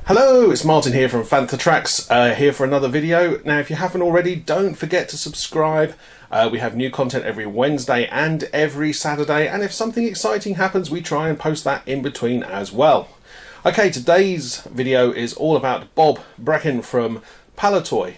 Hello, it's Martin here from Fantha Tracks, here for another video. Now, if you haven't already, don't forget to subscribe. We have new content every Wednesday and every Saturday, and if something exciting happens, we try and post that in between as well. Okay, today's video is all about Bob Brechin from Palitoy.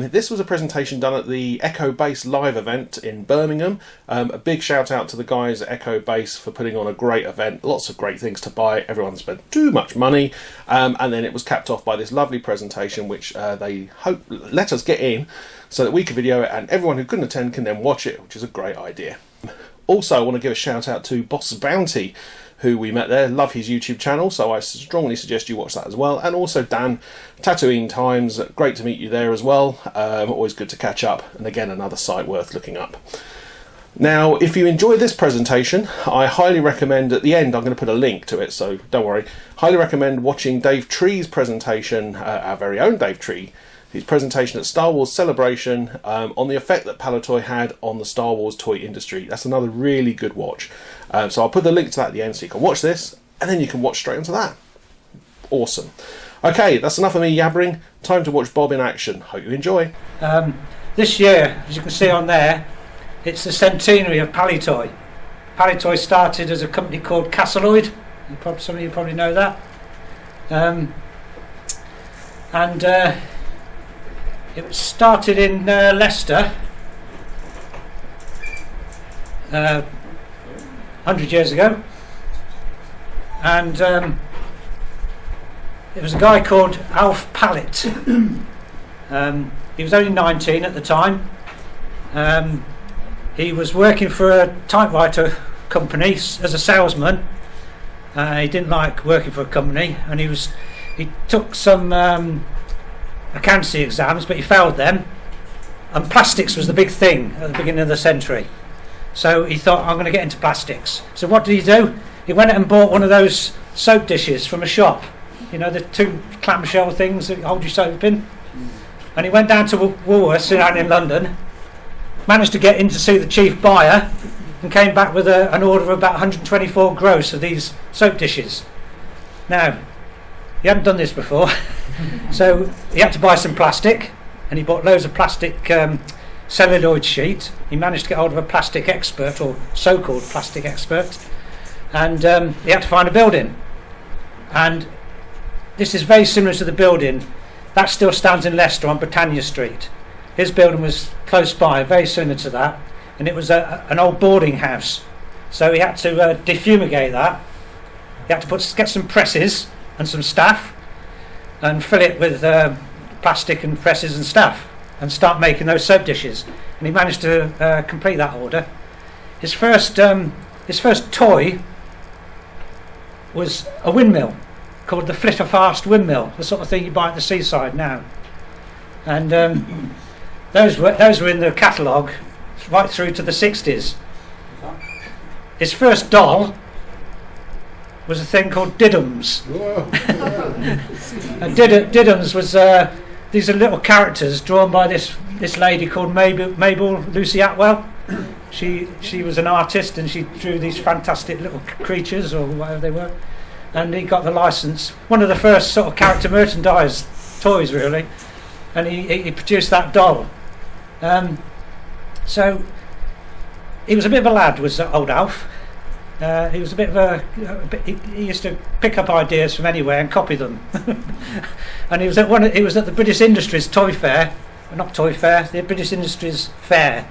This was a presentation done at the Echo Bass live event in Birmingham. A big shout out to the guys at Echo Bass for putting on a great event. Lots of great things to buy. Everyone spent too much money. And then it was capped off by this lovely presentation which they let us get in so that we could video it and everyone who couldn't attend can then watch it, which is a great idea. Also, I want to give a shout out to Boss Bounty, who we met there. Love his YouTube channel, so I strongly suggest you watch that as well. And also Dan, Tattooing Times, great to meet you there as well. Always good to catch up, and again another site worth looking up. Now, if you enjoy this presentation, I highly recommend, at the end I'm going to put a link to it, so don't worry, highly recommend watching Dave Tree's presentation, our very own Dave Tree, his presentation at Star Wars Celebration on the effect that Palitoy had on the Star Wars toy industry. That's another really good watch. So I'll put the link to that at the end so you can watch this, and then you can watch straight into that. Awesome. Okay, that's enough of me yabbering. Time to watch Bob in action. Hope you enjoy. This year, as you can see on there, it's the Centenary of Palitoy. Palitoy started as a company called Castleloyd. Some of you probably know that. It was started in Leicester 100 years ago, and it was a guy called Alf Pallet. He was only 19 at the time. He was working for a typewriter company as a salesman. He didn't like working for a company, and he took some accountancy exams, but he failed them, and plastics was the big thing at the beginning of the century. So he thought, I'm going to get into plastics. So what did he do? He went and bought one of those soap dishes from a shop, you know, the two clamshell things that hold your soap in. And he went down to Woolworths down in London, managed to get in to see the chief buyer, and came back with an order of about 124 gross of these soap dishes. Now, he hadn't done this before, so he had to buy some plastic, and he bought loads of plastic celluloid sheet. He managed to get hold of a plastic expert, or so-called plastic expert, and he had to find a building. And this is very similar to the building that still stands in Leicester on Britannia Street. His building was close by, very similar to that, and it was an old boarding house. So he had to defumigate that. He had to get some presses and some staff and fill it with plastic and presses and staff and start making those soap dishes. And he managed to complete that order. His first toy was a windmill called the Flitter fast windmill, the sort of thing you buy at the seaside now. And those were in the catalogue right through to the 60s. His first doll was a thing called Diddums. And Diddums was these are little characters drawn by this lady called Mabel Lucy Atwell. She was an artist, and she drew these fantastic little creatures, or whatever they were. And he got the license. One of the first sort of character merchandise toys, really. And he produced that doll. So he was a bit of a lad, was old Alf. He was a bit of he used to pick up ideas from anywhere and copy them. And he was at the British Industries Toy Fair, not Toy Fair, the British Industries Fair.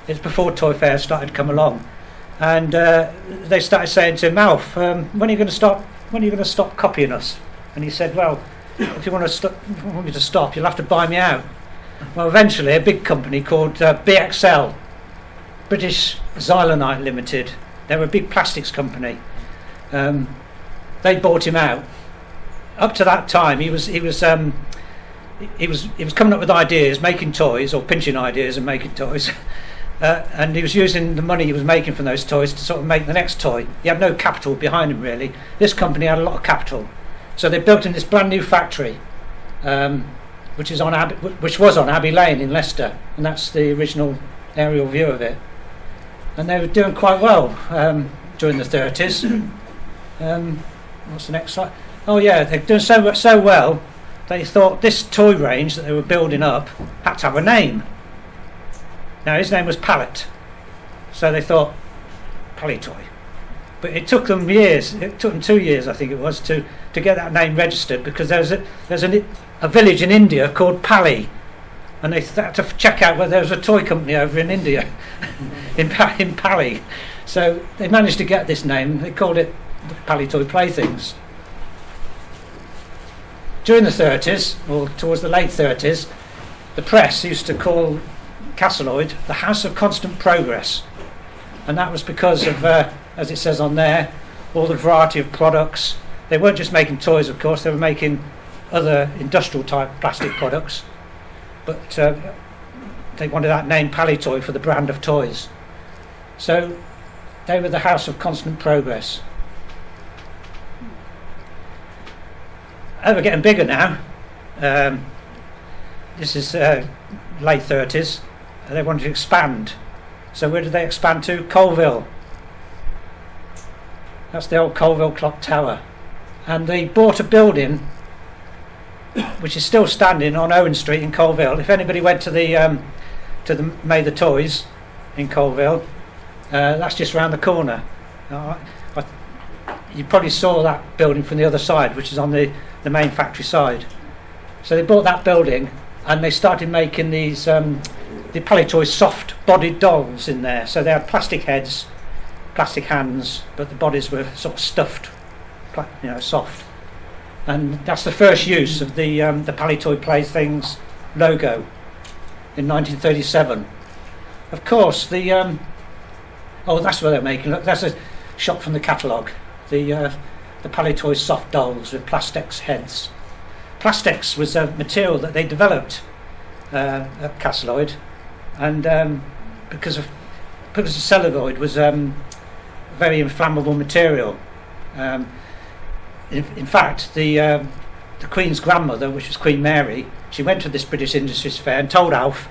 It's before Toy Fair started to come along, and they started saying to him, Alf, when are you going to stop copying us? And he said, well, if you want me to stop, you'll have to buy me out. Well, eventually a big company called BXL, British Xylonite Limited. They were a big plastics company. They bought him out. Up to that time, he was coming up with ideas, making toys, or pinching ideas and making toys. And he was using the money he was making from those toys to sort of make the next toy. He had no capital behind him, really. This company had a lot of capital, so they built in this brand new factory, which was on Abbey Lane in Leicester, and that's the original aerial view of it. And they were doing quite well during the 30s. What's the next slide? Oh yeah, they've done so well. They thought this toy range that they were building up had to have a name. Now his name was Pallet, so they thought Palitoy. But it took them years. It took them 2 years, I think it was, to get that name registered, because there's a village in India called Pali, and they had to check out whether there was a toy company over in India, in Pali. So they managed to get this name. They called it the Palitoy Playthings. During the 30s, or towards the late 30s, the press used to call Castleloyd the House of Constant Progress, and that was because of, as it says on there, all the variety of products. They weren't just making toys, of course, they were making other industrial type plastic products, but they wanted that name Palitoy for the brand of toys. So they were the House of Constant Progress. Oh, we're getting bigger now. This is late 30s. They wanted to expand. So where did they expand to? Colville. That's the old Colville Clock Tower. And they bought a building which is still standing on Owen Street in Colville. If anybody went to the May the Toys in Colville, that's just around the corner. You probably saw that building from the other side, which is on the main factory side. So they bought that building and they started making these the Palitoy soft bodied dolls in there. So they had plastic heads, plastic hands, but the bodies were sort of stuffed, soft. And that's the first use of the Palitoy Playthings logo in 1937. Of course, that's where they're making. Look, that's a shot from the catalogue. The Palitoy soft dolls with Plastex heads. Plastex was a material that they developed at Castleloyd, and because the celluloid was a very inflammable material. In fact, the Queen's grandmother, which was Queen Mary, she went to this British Industries Fair and told Alf,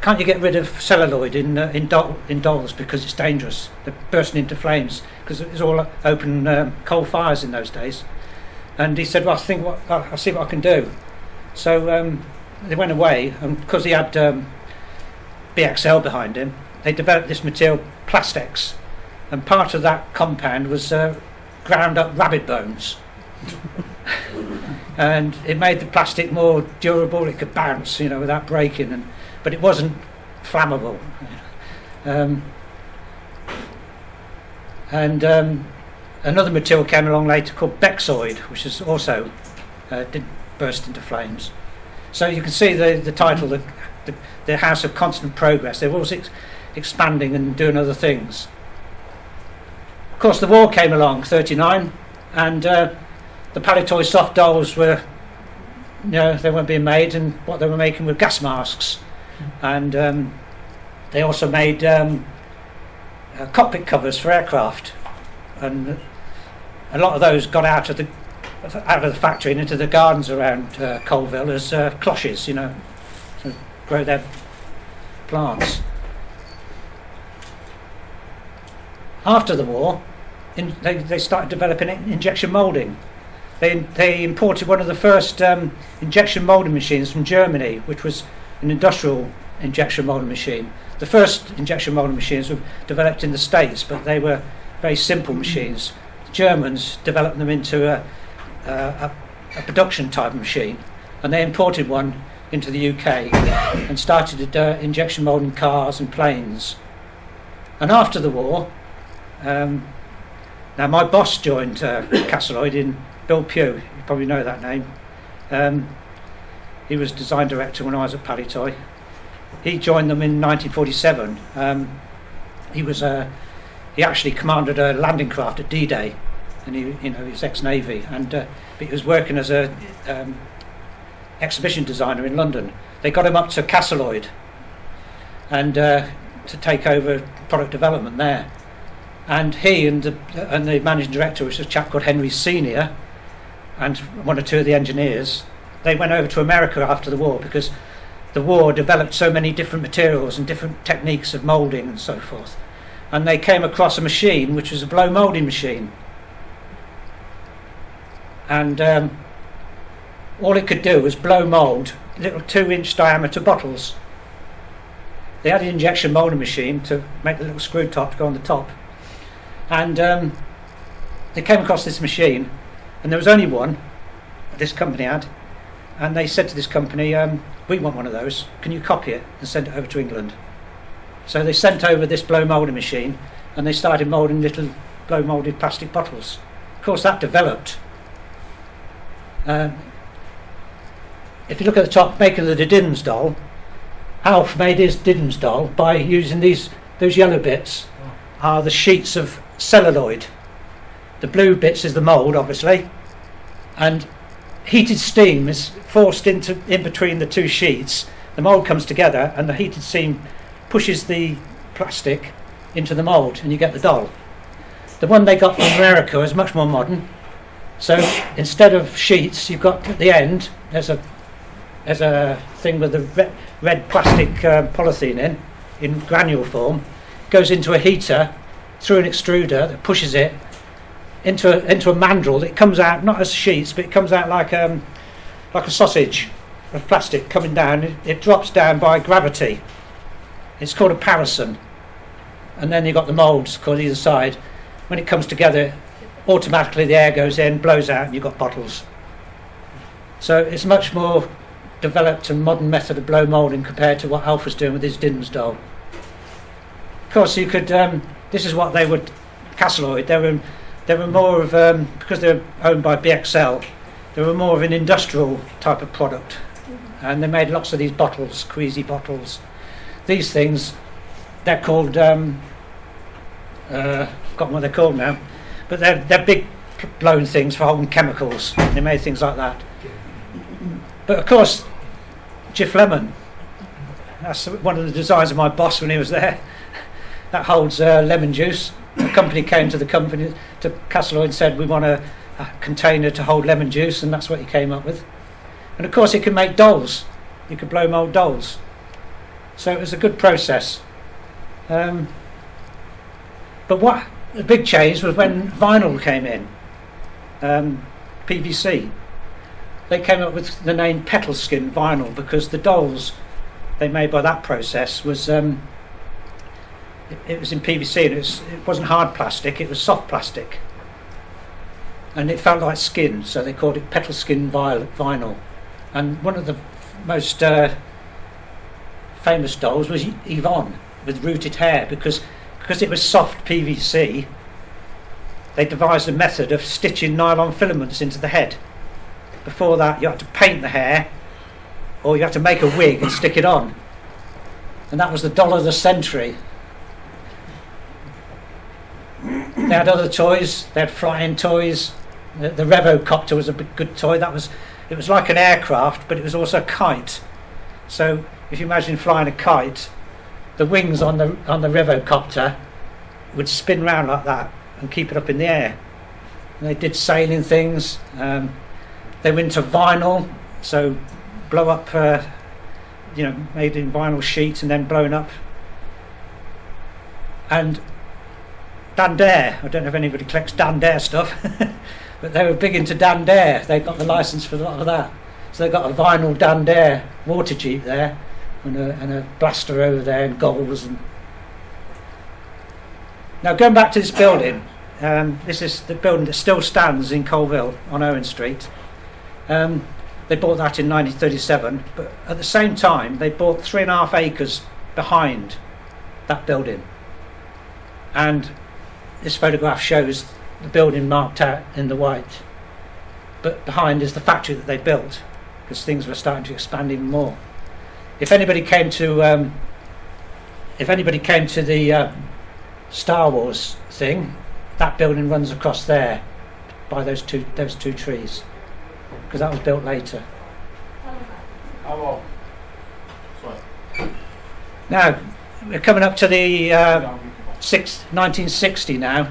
"Can't you get rid of celluloid in dolls because it's dangerous? They're bursting into flames," because it was all open coal fires in those days. And he said, "Well, I'll see what I can do." So they went away, and because he had BXL behind him, they developed this material, Plastex, and part of that compound was ground up rabbit bones. And it made the plastic more durable. It could bounce, without breaking, but it wasn't flammable. Another material came along later called Bexoid, which is also did burst into flames. So you can see the title, the House of Constant Progress. They were always expanding and doing other things. Of course, the war came along, 39, and the Palitoy soft dolls were, they weren't being made, and what they were making were gas masks. And they also made cockpit covers for aircraft, and a lot of those got out of the factory and into the gardens around Colville as cloches, to grow their plants. After the war, they started developing injection moulding. They imported one of the first injection moulding machines from Germany, which was an industrial injection moulding machine. The first injection moulding machines were developed in the States, but they were very simple machines. The Germans developed them into a production type of machine, and they imported one into the UK and started injection moulding cars and planes. And after the war, now my boss joined Castleloyd in Bill Pugh. You probably know that name. He was design director when I was at Palitoy. He joined them in 1947. He actually commanded a landing craft at D-Day, and he was ex-Navy, but he was working as a exhibition designer in London. They got him up to Castleloyd and to take over product development there. And he and the managing director, which was a chap called Henry Senior, and one or two of the engineers, they went over to America after the war, because the war developed so many different materials and different techniques of moulding and so forth. And they came across a machine which was a blow moulding machine. and all it could do was blow mould little 2-inch diameter bottles. They had an injection moulding machine to make the little screw top go on the top, and they came across this machine, and there was only one this company had, and they said to this company, we want one of those, can you copy it and send it over to England? So they sent over this blow moulding machine, and they started moulding little blow moulded plastic bottles. Of course that developed. If you look at the top, making the Diddins doll, Alf made his Diddins doll by using those yellow bits are the sheets of celluloid. The blue bits is the mould, obviously, and heated steam is forced in between the two sheets. The mould comes together, and the heated steam pushes the plastic into the mould, and you get the doll. The one they got from America is much more modern. So instead of sheets, you've got at the end there's a thing with the red plastic polythene in granule form. Goes into a heater through an extruder that pushes it into a mandrel. It comes out not as sheets, but it comes out like a sausage of plastic coming down. It drops down by gravity. It's called a parison, and then you've got the moulds called either side. When it comes together, automatically the air goes in, blows out, and you've got bottles. So it's much more developed and modern method of blow moulding compared to what Alf was doing with his Diddins doll. Of course, you could. This is what they would. Castleoid. They were more of because they were owned by BXL. They were more of an industrial type of product, and they made lots of these bottles, queasy bottles. These things, they're called. Forgotten what they're called now, but they're big blown things for holding chemicals. They made things like that. But of course, Jif Lemon, that's one of the designs of my boss when he was there. That holds lemon juice. The company came to Castleoid and said, we want a container to hold lemon juice, and that's what he came up with. And of course, it could make dolls. You could blow mould dolls. So it was a good process. But what the big change was when vinyl came in, PVC. They came up with the name petal skin vinyl because the dolls they made by that process was it was in PVC, and it wasn't hard plastic, it was soft plastic, and it felt like skin, so they called it petal skin vinyl. And one of the most famous dolls was Yvonne with rooted hair, because it was soft PVC. They devised a method of stitching nylon filaments into the head. Before that, you had to paint the hair, or you had to make a wig and stick it on, and that was the doll of the century. They had other toys. They had flying toys. The Revocopter was a good toy. It was like an aircraft, but it was also a kite. So if you imagine flying a kite, the wings on the Revocopter would spin round like that and keep it up in the air. And they did sailing things. They went into vinyl, so blow up, made in vinyl sheet and then blown up. And Dan Dare, I don't know if anybody collects Dan Dare stuff, but they were big into Dan Dare. They got the license for a lot of that. So they got a vinyl Dan Dare water jeep there, and a blaster over there, and goggles. Now going back to this building, this is the building that still stands in Colville on Owen Street. They bought that in 1937, but at the same time they bought 3.5 acres behind that building, and this photograph shows the building marked out in the white, but behind is the factory that they built, because things were starting to expand even more. If anybody came to the Star Wars thing, that building runs across there by those two trees, because that was built later. Now we're coming up to the 1960 now.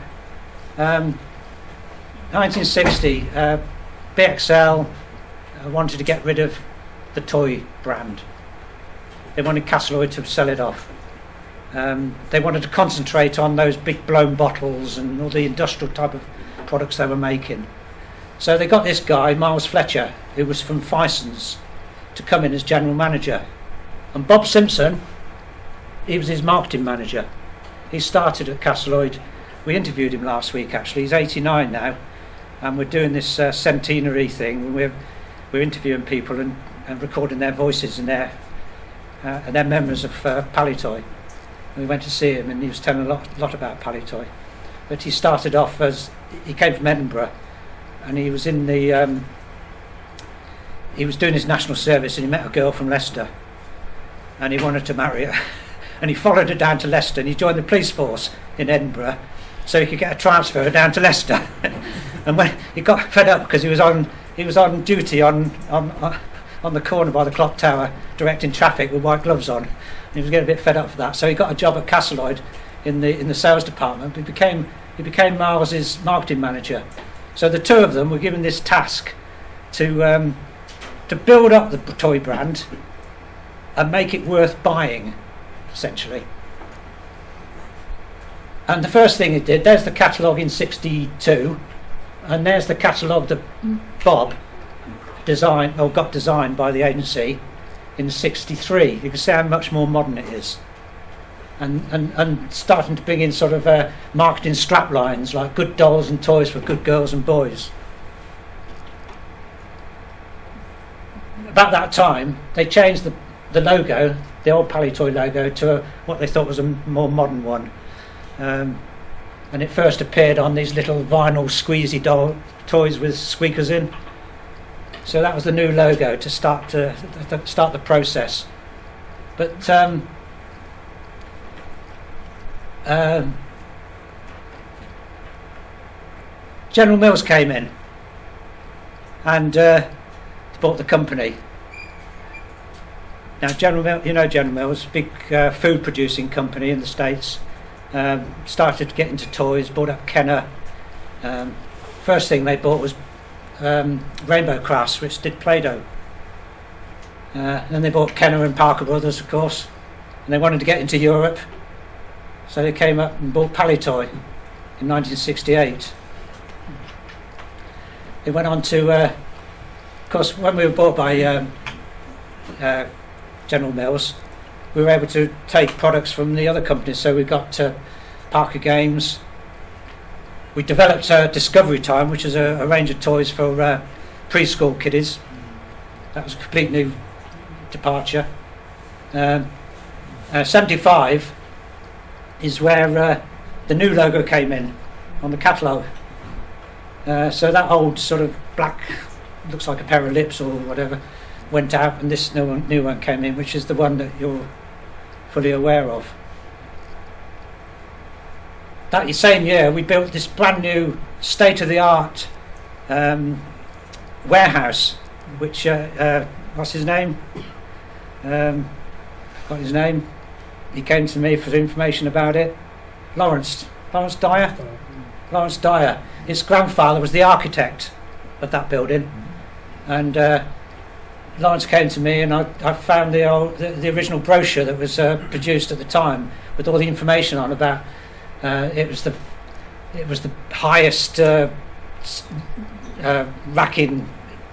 1960, BXL wanted to get rid of the toy brand. They wanted Castleoid to sell it off. They wanted to concentrate on those big blown bottles and all the industrial type of products they were making. So they got this guy, Miles Fletcher, who was from Fison's, to come in as general manager. And Bob Simpson, he was his marketing manager. He started at Castleloyd. We interviewed him last week actually. He's 89 now, and we're doing this Centenary thing. We're interviewing people and recording their voices and their memories of Palitoy. We went to see him, and he was telling a lot about Palitoy. But he started off as, he came from Edinburgh, and he was in the he was doing his national service, and he met a girl from Leicester, and he wanted to marry her. And he followed her down to Leicester, and he joined the police force in Edinburgh so he could get a transfer down to Leicester. And when he got fed up because he was on duty on the corner by the clock tower directing traffic with white gloves on, and he was getting a bit fed up for that, so he got a job at Castleloyd in the sales department. He became Miles's marketing manager. So the two of them were given this task to build up the toy brand and make it worth buying, essentially. And the first thing he did, there's the catalogue in 62, and there's the catalogue that Bob got designed by the agency in 63. You can see how much more modern it is, and starting to bring in sort of marketing strap lines like good dolls and toys for good girls and boys. About that time they changed the logo, the old Palitoy logo, to what they thought was a more modern one, and it first appeared on these little vinyl squeezy doll toys with squeakers in. So that was the new logo to start the process. But General Mills came in and bought the company. Now General Mills, big food producing company in the States, started to get into toys, bought up Kenner. First thing they bought was Rainbow Crafts, which did Play-Doh. Then they bought Kenner and Parker Brothers, of course, and they wanted to get into Europe, so they came up and bought Palitoy in 1968. They went on to, of course, when we were bought by General Mills, we were able to take products from the other companies. So we got Parker Games. We developed Discovery Time, which is a range of toys for preschool kiddies. That was a complete new departure. 75 is where the new logo came in on the catalogue. So that old sort of black, looks like a pair of lips or whatever, went out, and this new one came in, which is the one that you're fully aware of. That same year we built this brand new state-of-the-art warehouse, which what's his name? Got his name. He came to me for information about it. Lawrence Dyer. Lawrence Dyer. His grandfather was the architect of that building, and Lawrence came to me, and I found the original brochure that was produced at the time with all the information on about. It was the highest racking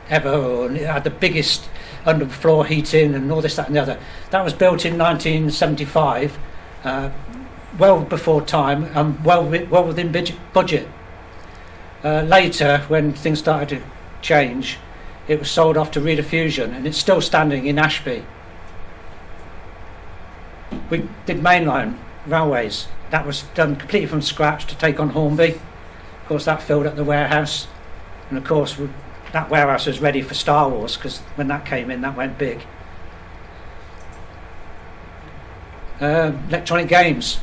ever, and it had the biggest underfloor heating and all this, that, and the other. That was built in 1975, well before time, and well within budget. Later, when things started to change, it was sold off to Reader Fusion, and it's still standing in Ashby. We did mainline railways. That was done completely from scratch to take on Hornby. Of course, that filled up the warehouse, and of course that warehouse was ready for Star Wars, because when that came in, that went big. Electronic games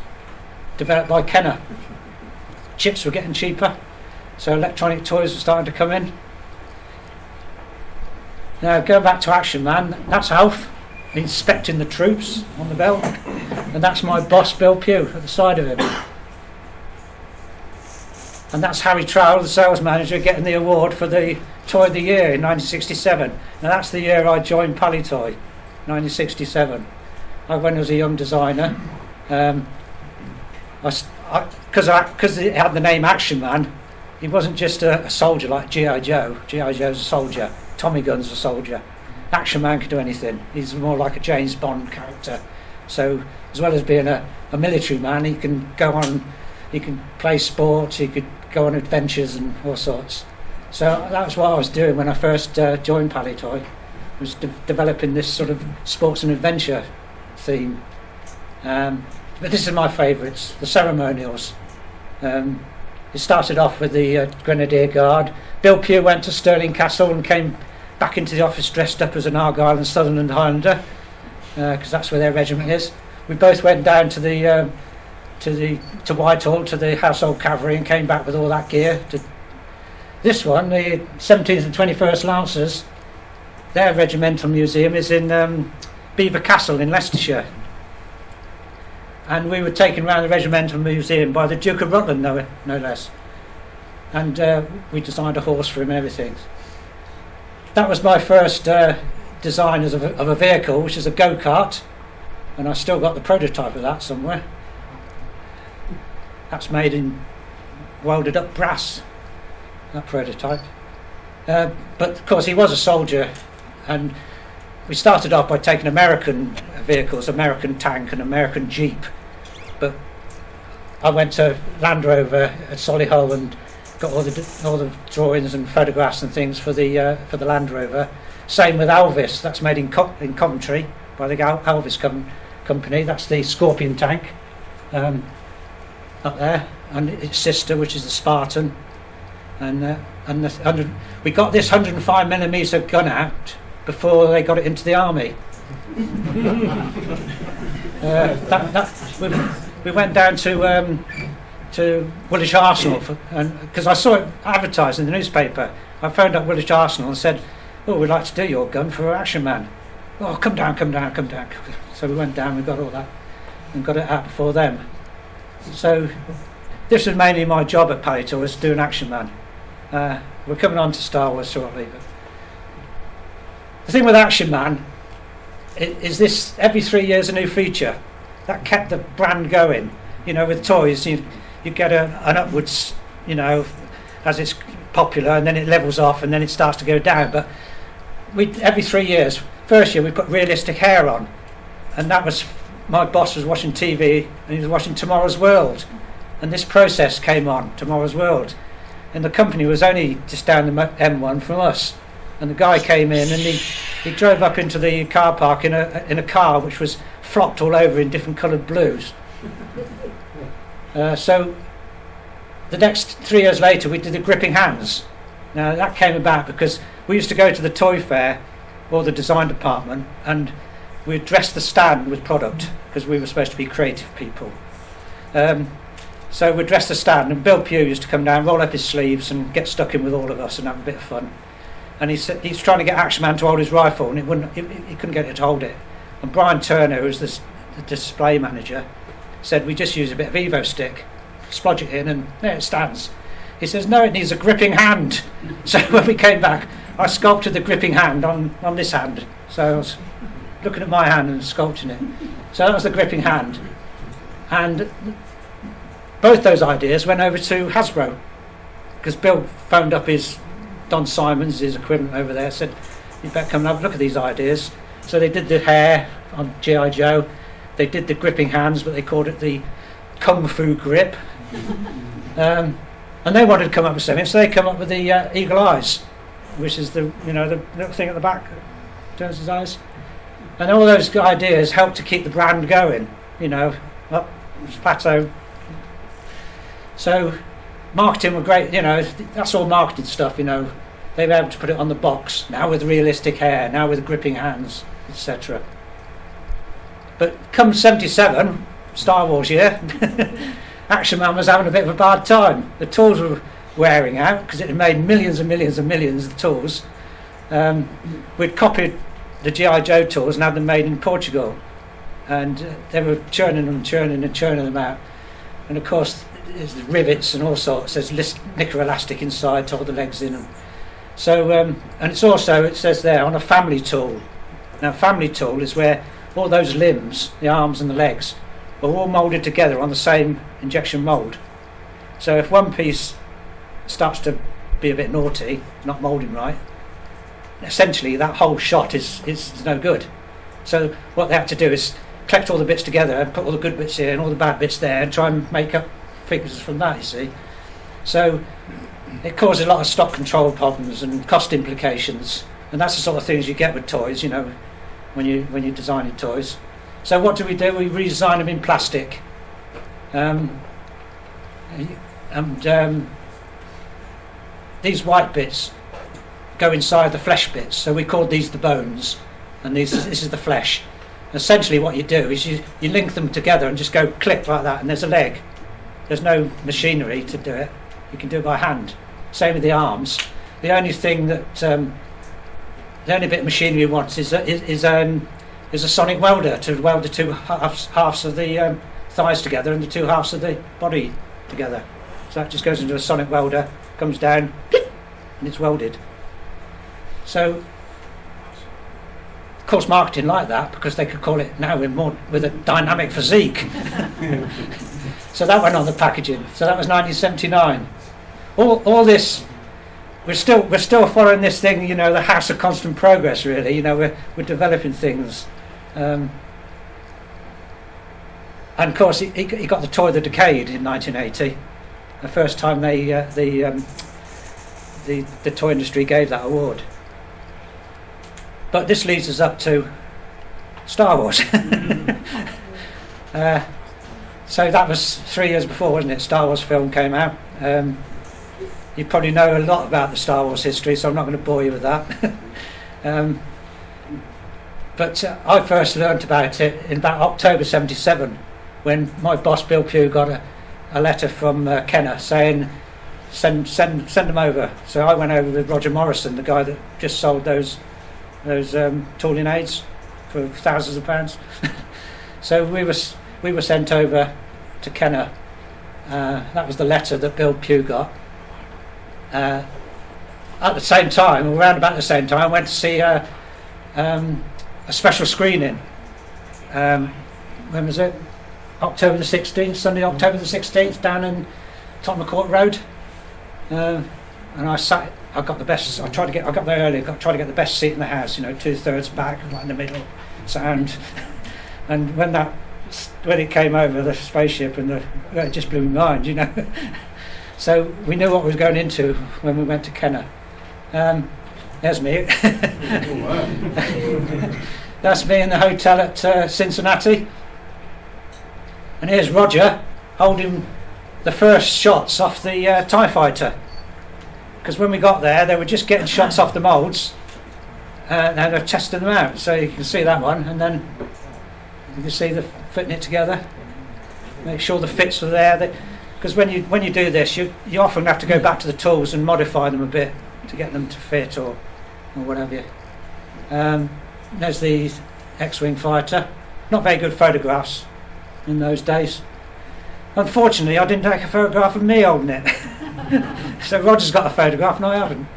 developed by Kenner. Chips were getting cheaper, so electronic toys were starting to come in. Now going back to Action Man, that's Alf inspecting the troops on the belt, and that's my boss Bill Pugh at the side of him, and that's Harry Trowell, the sales manager, getting the award for the Toy of the Year in 1967. Now that's the year I joined Palitoy, 1967. I went as a young designer, because it had the name Action Man. he wasn't just a soldier like G.I. Joe. G.I. Joe's a soldier. Tommy Gun's a soldier. Action Man can do anything. He's more like a James Bond character. So as well as being a military man, he can go on, he can play sports, he could go on adventures and all sorts. So that was what I was doing when I first joined Palitoy, was developing this sort of sports and adventure theme. But this is my favourites, the Ceremonials. It started off with the Grenadier Guard. Bill Pugh went to Stirling Castle and came back into the office dressed up as an Argyll and Sutherland Highlander, because that's where their regiment is. We both went down to Whitehall to the Household Cavalry and came back with all that gear. This one, the 17th and 21st Lancers, their regimental museum is in Belvoir Castle in Leicestershire. And we were taken around the regimental museum by the Duke of Rutland, no less. And we designed a horse for him and everything. That was my first design of a vehicle, which is a go-kart. And I still got the prototype of that somewhere. That's made in welded up brass, that prototype. But of course he was a soldier, and we started off by taking American vehicles, American tank and American Jeep. But I went to Land Rover at Solihull and got all the drawings and photographs and things for the Land Rover. Same with Elvis, that's made in Coventry by the Elvis company. That's the Scorpion tank up there, and its sister, which is the Spartan. And we got this 105mm gun out before they got it into the army. We went down to Woolwich Arsenal because I saw it advertised in the newspaper. I phoned up Woolwich Arsenal and said, "Oh, we'd like to do your gun for Action Man." "Oh, come down. So we went down, we got all that and got it out before them. So this was mainly my job at Palitoy, was doing Action Man. We're coming on to Star Wars shortly, but the thing with Action Man is this: every 3 years a new feature. That kept the brand going. You know, with toys, you get an upwards, you know, as it's popular, and then it levels off, and then it starts to go down. But every 3 years. First year we put realistic hair on, and that was, my boss was watching TV and he was watching Tomorrow's World, and this process came on, Tomorrow's World, and the company was only just down the M1 from us. And the guy came in and he drove up into the car park in a car which was flocked all over in different coloured blues. So the next 3 years later we did the gripping hands. Now that came about because we used to go to the toy fair or the design department and we'd dress the stand with product because we were supposed to be creative people. So we'd dress the stand, and Bill Pugh used to come down, roll up his sleeves and get stuck in with all of us and have a bit of fun. And he's trying to get Action Man to hold his rifle, and he couldn't get it to hold it. And Brian Turner, who's the display manager, said, "We just use a bit of Evo stick, splodge it in, and there it stands." He says, "No, it needs a gripping hand." So when we came back, I sculpted the gripping hand on this hand. So I was looking at my hand and sculpting it. So that was the gripping hand. And both those ideas went over to Hasbro, because Bill phoned up Don Simons, his equivalent over there, said, "You better come and have a look at these ideas." So they did the hair on G.I. Joe, they did the gripping hands, but they called it the Kung Fu grip. And they wanted to come up with something, so they come up with the eagle eyes, which is the little thing at the back that turns his eyes. And all those ideas helped to keep the brand going, up plateau. So marketing were great, that's all marketing stuff, they were able to put it on the box, now with realistic hair, now with gripping hands, etc. But come 77, Star Wars year, Action Man was having a bit of a bad time. The tools were wearing out because it had made millions and millions and millions of tools. We'd copied the G.I. Joe tools and had them made in Portugal, and they were churning them out. And of course there's rivets and all sorts, there's knicker elastic inside to hold the legs in. So and it says there on a family tool. Now family tool is where all those limbs, the arms and the legs, are all moulded together on the same injection mould. So if one piece starts to be a bit naughty, not moulding right, essentially that whole shot is no good. So what they have to do is collect all the bits together and put all the good bits here and all the bad bits there and try and make up figures from that, you see. So it causes a lot of stock control problems and cost implications, and that's the sort of things you get with toys, you know, when you're designing toys. So what do? We redesign them in plastic, and these white bits go inside the flesh bits, so we call these the bones, and this is the flesh. Essentially what you do is you link them together and just go click like that, and there's a leg. There's no machinery to do it, you can do it by hand. Same with the arms. The only thing that the only bit of machinery wants is a sonic welder to weld the two halves of the thighs together and the two halves of the body together. So that just goes into a sonic welder, comes down, and it's welded. So, of course, marketing like that, because they could call it now with a dynamic physique. So that went on the packaging. So that was 1979. All this, we're still following this thing, you know, the house of constant progress. Really, you know, we're developing things. And of course, he got the toy of the decade in 1980. The first time the toy industry gave that award. But this leads us up to Star Wars. So that was 3 years before, wasn't it? Star Wars film came out. You probably know a lot about the Star Wars history, so I'm not going to bore you with that. But I first learnt about it in about October '77, when my boss Bill Pugh got a letter from Kenner saying send them over. So I went over with Roger Morrison, the guy that just sold those tooling aids for thousands of pounds. So we were sent over to Kenner. That was the letter that Bill Pugh got. At the same time, around about the same time, I went to see a special screening. When was it? October the 16th, Sunday, October the 16th, down in Tottenham Court Road. And I got the best. I got there early. Tried to get the best seat in the house. You know, 2/3 back, right in the middle, sound. And when it came over the spaceship, and it just blew my mind, you know. So we knew what we were going into when we went to Kenner. There's me. That's me in the hotel at Cincinnati. And here's Roger holding the first shots off the TIE fighter. Because when we got there, they were just getting shots off the moulds, and they were testing them out. So you can see that one, and then you can see the fitting it together. Make sure the fits were there. Because when you do this, you often have to go back to the tools and modify them a bit to get them to fit or what have you. There's the X-Wing fighter. Not very good photographs in those days. Unfortunately, I didn't take a photograph of me holding it. So Roger's got a photograph and I haven't.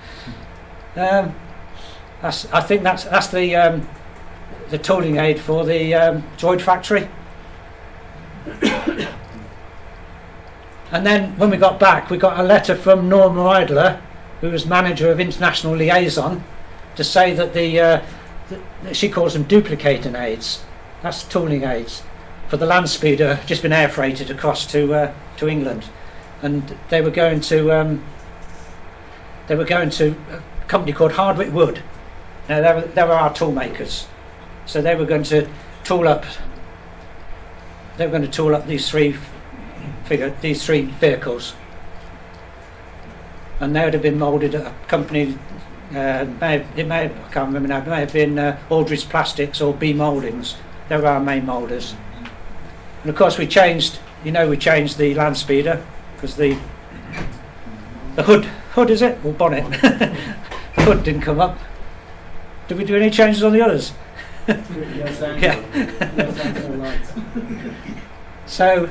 I think that's the tooling aid for the droid factory. And then when we got back, we got a letter from Norma Idler, who was manager of international liaison, to say that that she calls them duplicating aids. That's tooling aids for the land speeder, just been air freighted across to England, and they were going to a company called Hardwick Wood. Now they were our tool makers, so they were going to tool up. They were going to tool up these three vehicles, and they would have been moulded at a company. I can't remember now. It may have been Aldridge Plastics or B Mouldings. They were our main moulders. And of course we changed the land speeder because the hood is it, or bonnet? The hood didn't come up. Did we do any changes on the others? Yeah. So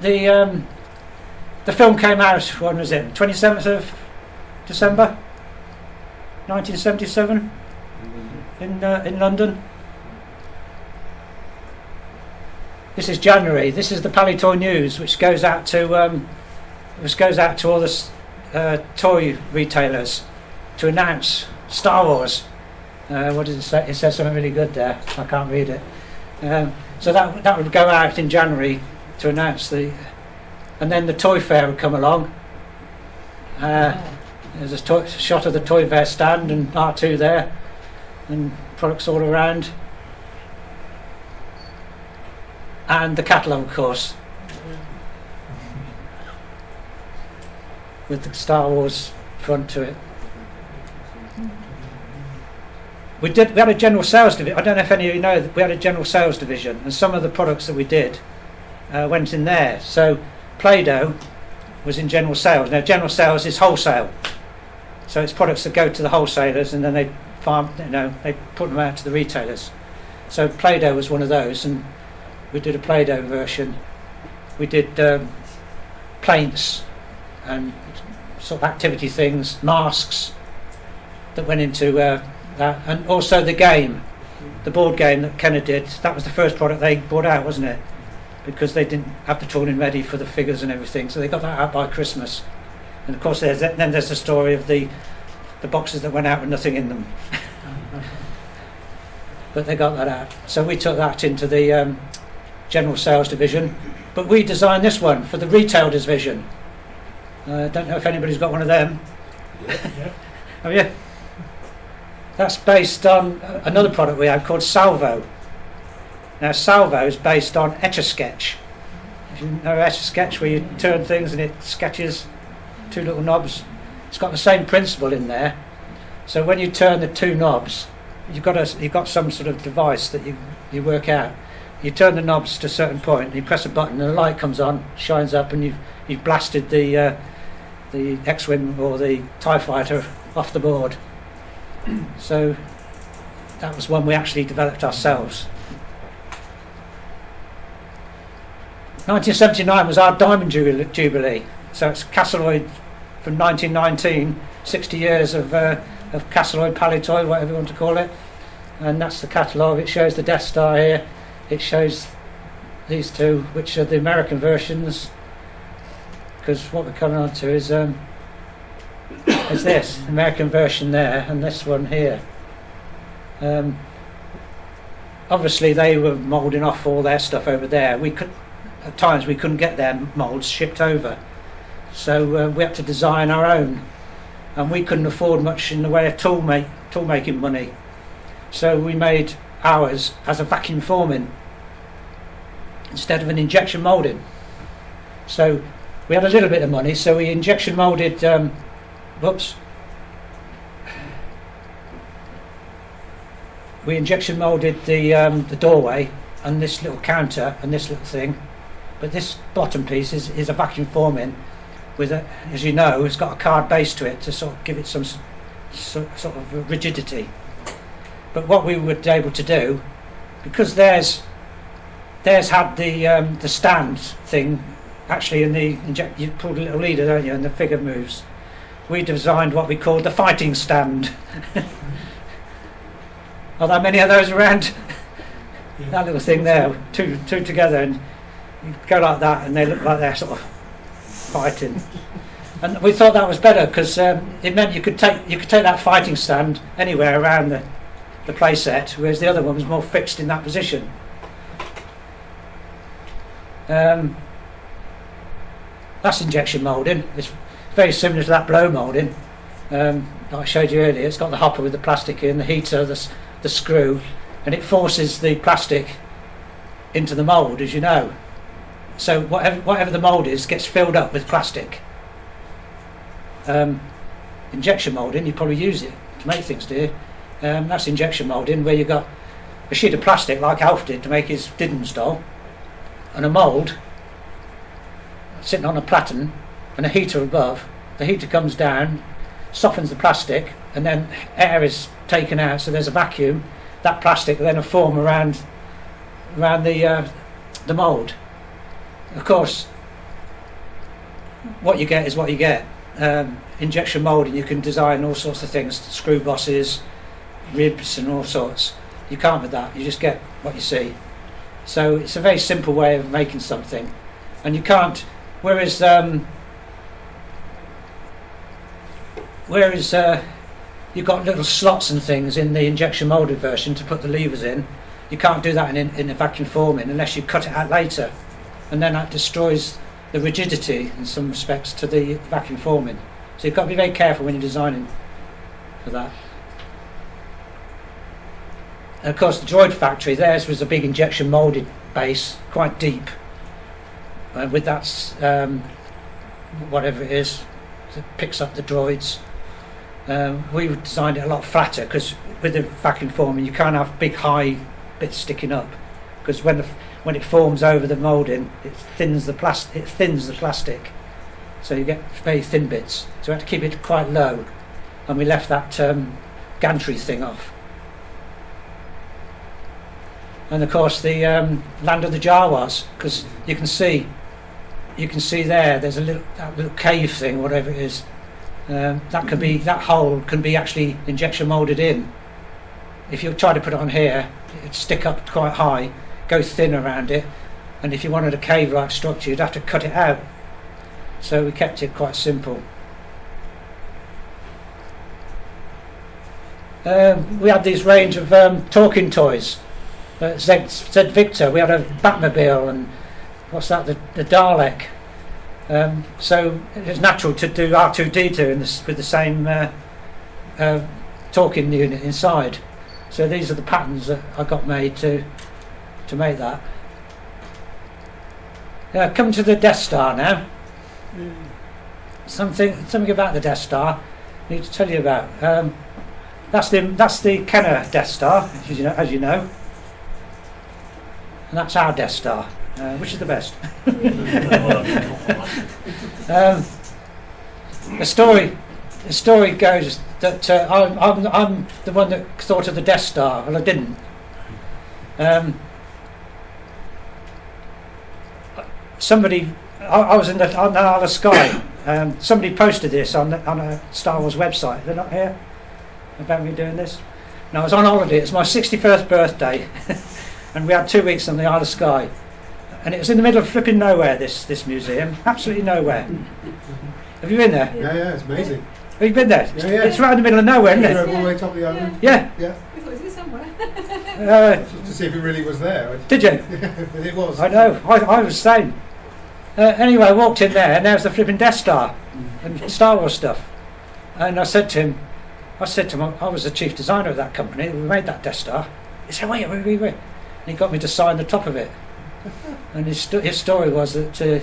the film came out, when was it? 27th of December 1977 in London. This is January. This is the Palitoy news, which goes out to all the toy retailers to announce Star Wars. What does it say? It says something really good there. I can't read it. So that would go out in January to announce and then the toy fair would come along. There's a shot of the toy fair stand and R2 there, and products all around, and the catalogue, of course, with the Star Wars front to it. We had a general sales division. I don't know if any of you know that we had a general sales division, and some of the products that we did went in there. So Play-Doh was in general sales. Now general sales is wholesale, so it's products that go to the wholesalers, and then they put them out to the retailers. So Play-Doh was one of those, and we did a Play-Doh version. We did plaints and sort of activity things, masks that went into that, and also the board game that Kenner did. That was the first product they brought out, wasn't it? Because they didn't have the tooling ready for the figures and everything, so they got that out by Christmas. And of course there's the story of the boxes that went out with nothing in them. But they got that out, so we took that into the general sales division. But we designed this one for the retail division. I don't know if anybody's got one of them. Yeah. Have you? That's based on another product we had called Salvo. Now Salvo is based on Etch-a-Sketch. If you know Etch-a-Sketch, where you turn things and it sketches two little knobs, it's got the same principle in there. So when you turn the two knobs, you've got some sort of device that you work out. You turn the knobs to a certain point, and you press a button, and a light comes on, shines up, and you've blasted the X-Wing or the TIE Fighter off the board. So that was one we actually developed ourselves. 1979 was our Diamond Jubilee. So it's Castleoid from 1919, 60 years of Castleoid Palitoy, whatever you want to call it. And that's the catalogue. It shows the Death Star here. It shows these two, which are the American versions. Because what we're coming on to is this American version there, and this one here. Obviously, they were moulding off all their stuff over there. At times we couldn't get their moulds shipped over, so we had to design our own, and we couldn't afford much in the way of tool making money. So we made ours as a vacuum forming instead of an injection moulding. So we had a little bit of money, so we injection moulded. We injection moulded the doorway and this little counter and this little thing, but this bottom piece is a vacuum forming with as you know, it's got a card base to it to sort of give it some sort of rigidity. But what we were able to do, because theirs had the stand thing actually in the you pull a little leader, don't you, and the figure moves. We designed what we called the fighting stand. Are there many of those around? Yeah. That little thing there, two together, and you go like that, and they look like they're sort of fighting. And we thought that was better because it meant you could take that fighting stand anywhere around the play set, whereas the other one was more fixed in that position. That's injection moulding. It's very similar to that blow moulding like I showed you earlier. It's got the hopper with the plastic in, the heater, the screw, and it forces the plastic into the mould, as you know. So whatever the mould is gets filled up with plastic. Injection moulding, you probably use it to make things, do you? That's injection moulding, where you've got a sheet of plastic like Alf did to make his Diddums doll, and a mould sitting on a platen and a heater above. The heater comes down, softens the plastic, and then air is taken out, so there's a vacuum. That plastic will then form around the mould. Of course, what you get is what you get. Injection moulding, you can design all sorts of things, screw bosses, ribs and all sorts. You can't with that, you just get what you see. So it's a very simple way of making something, and you can't. Whereas you've got little slots and things in the injection molded version to put the levers in. You can't do that in a vacuum forming unless you cut it out later, and then that destroys the rigidity in some respects to the vacuum forming. So you've got to be very careful when you're designing for that. And of course, the Droid factory, theirs was a big injection moulded base, quite deep, with that whatever it is that picks up the droids. We designed it a lot flatter because with the vacuum forming you can't have big high bits sticking up, because when it forms over the moulding it thins the plastic, so you get very thin bits. So we had to keep it quite low, and we left that gantry thing off. And of course the land of the Jawas, because you can see there's that little cave thing, whatever it is. That hole can be actually injection moulded in. If you try to put it on here, it'd stick up quite high, go thin around it, and if you wanted a cave-like structure, you'd have to cut it out. So we kept it quite simple. We had these range of talking toys. Zed Victor, we had a Batmobile, and what's that? The Dalek. So it was natural to do R2D2 with the same talking unit inside. So these are the patterns that I got made to make that. Come to the Death Star now. Something about the Death Star I need to tell you about. That's the Kenner Death Star, as you know, and that's our Death Star. Which is the best? The story goes that I'm the one that thought of the Death Star. Well, I didn't. I was on the other sky. Somebody posted this on a Star Wars website. They're not here about me doing this. No, I was on holiday. It's my 61st birthday, and we had 2 weeks on the Isle of Skye. And it was in the middle of flipping nowhere, this museum. Absolutely nowhere. Have you been there? Yeah, it's amazing. Have you been there? Yeah. It's right in the middle of nowhere, isn't it? All the way top of the island. Yeah. Yeah. We thought it was somewhere. To see if it really was there. Did you? But it was. I know. I was the same. Anyway, I walked in there, and there's the flipping Death Star and Star Wars stuff. And I said to him, I was the chief designer of that company. We made that Death Star. He said, wait. And he got me to sign the top of it. And his story was that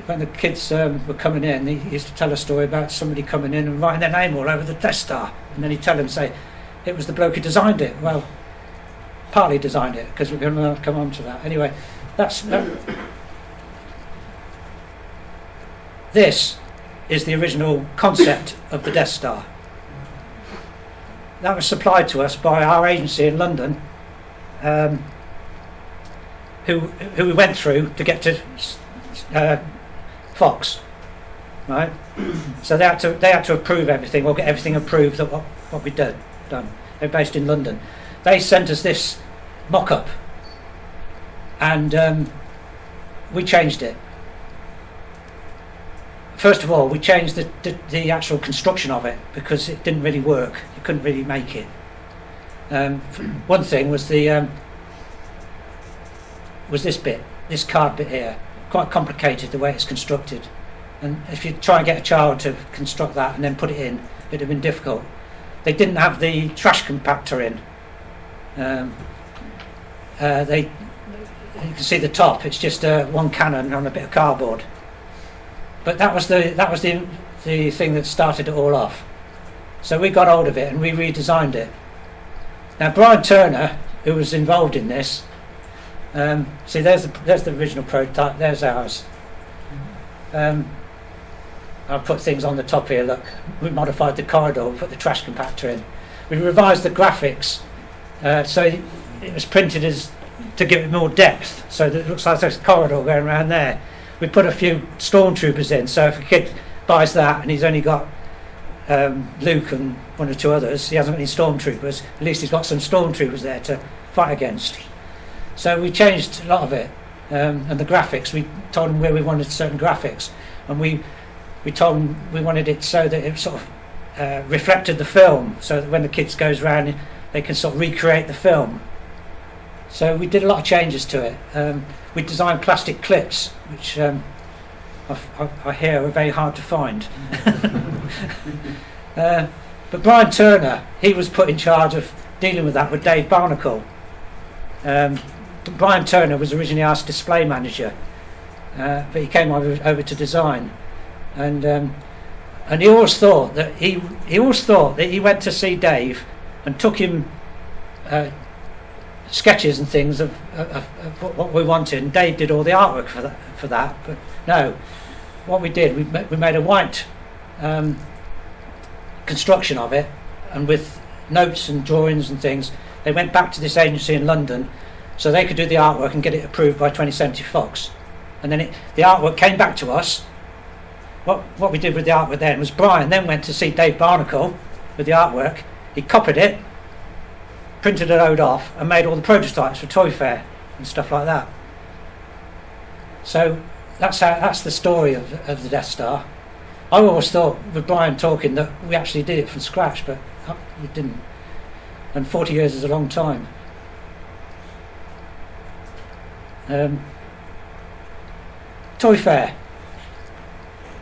when the kids were coming in, he used to tell a story about somebody coming in and writing their name all over the Death Star, and then he'd tell them, say, it was the bloke who designed it. Well, partly designed it, because we're going to come on to that. Anyway, this is the original concept of the Death Star. That was supplied to us by our agency in London, who we went through to get to Fox, right? So they had to approve everything, or get everything approved of what we'd done. They're based in London. They sent us this mock-up, and we changed it. First of all, we changed the actual construction of it because it didn't really work. You couldn't really make it. One thing was was this card bit here. Quite complicated the way it's constructed, and if you try and get a child to construct that and then put it in, it'd have been difficult. They didn't have the trash compactor in. You can see the top. It's just one cannon on a bit of cardboard. But that was the thing that started it all off. So we got hold of it and we redesigned it. Now Brian Turner, who was involved in this, see there's the original prototype. There's ours. I'll put things on the top here. Look, we modified the corridor. We put the trash compactor in. We revised the graphics, so it was printed as to give it more depth, so that it looks like there's a corridor going around there. We put a few stormtroopers in, so if a kid buys that and he's only got Luke and one or two others, he hasn't got any stormtroopers, at least he's got some stormtroopers there to fight against. So we changed a lot of it, and the graphics. We told them where we wanted certain graphics, and we told them we wanted it so that it sort of reflected the film, so that when the kids goes round, they can sort of recreate the film. So we did a lot of changes to it. We designed plastic clips, which I hear are very hard to find. But Brian Turner, he was put in charge of dealing with that with Dave Barnacle. Brian Turner was originally our display manager, but he came over to design, and he always thought that he went to see Dave and took him sketches and things of what we wanted, and Dave did all the artwork for that. But no, what we did, we made a white construction of it, and with notes and drawings and things, they went back to this agency in London so they could do the artwork and get it approved by 20th Century Fox. And then the artwork came back to us. What we did with the artwork then was Brian then went to see Dave Barnacle with the artwork. He copied it, printed a load off, and made all the prototypes for Toy Fair and stuff like that. So that's the story of the Death Star. I always thought with Brian talking that we actually did it from scratch, but we didn't. And 40 years is a long time. Toy Fair.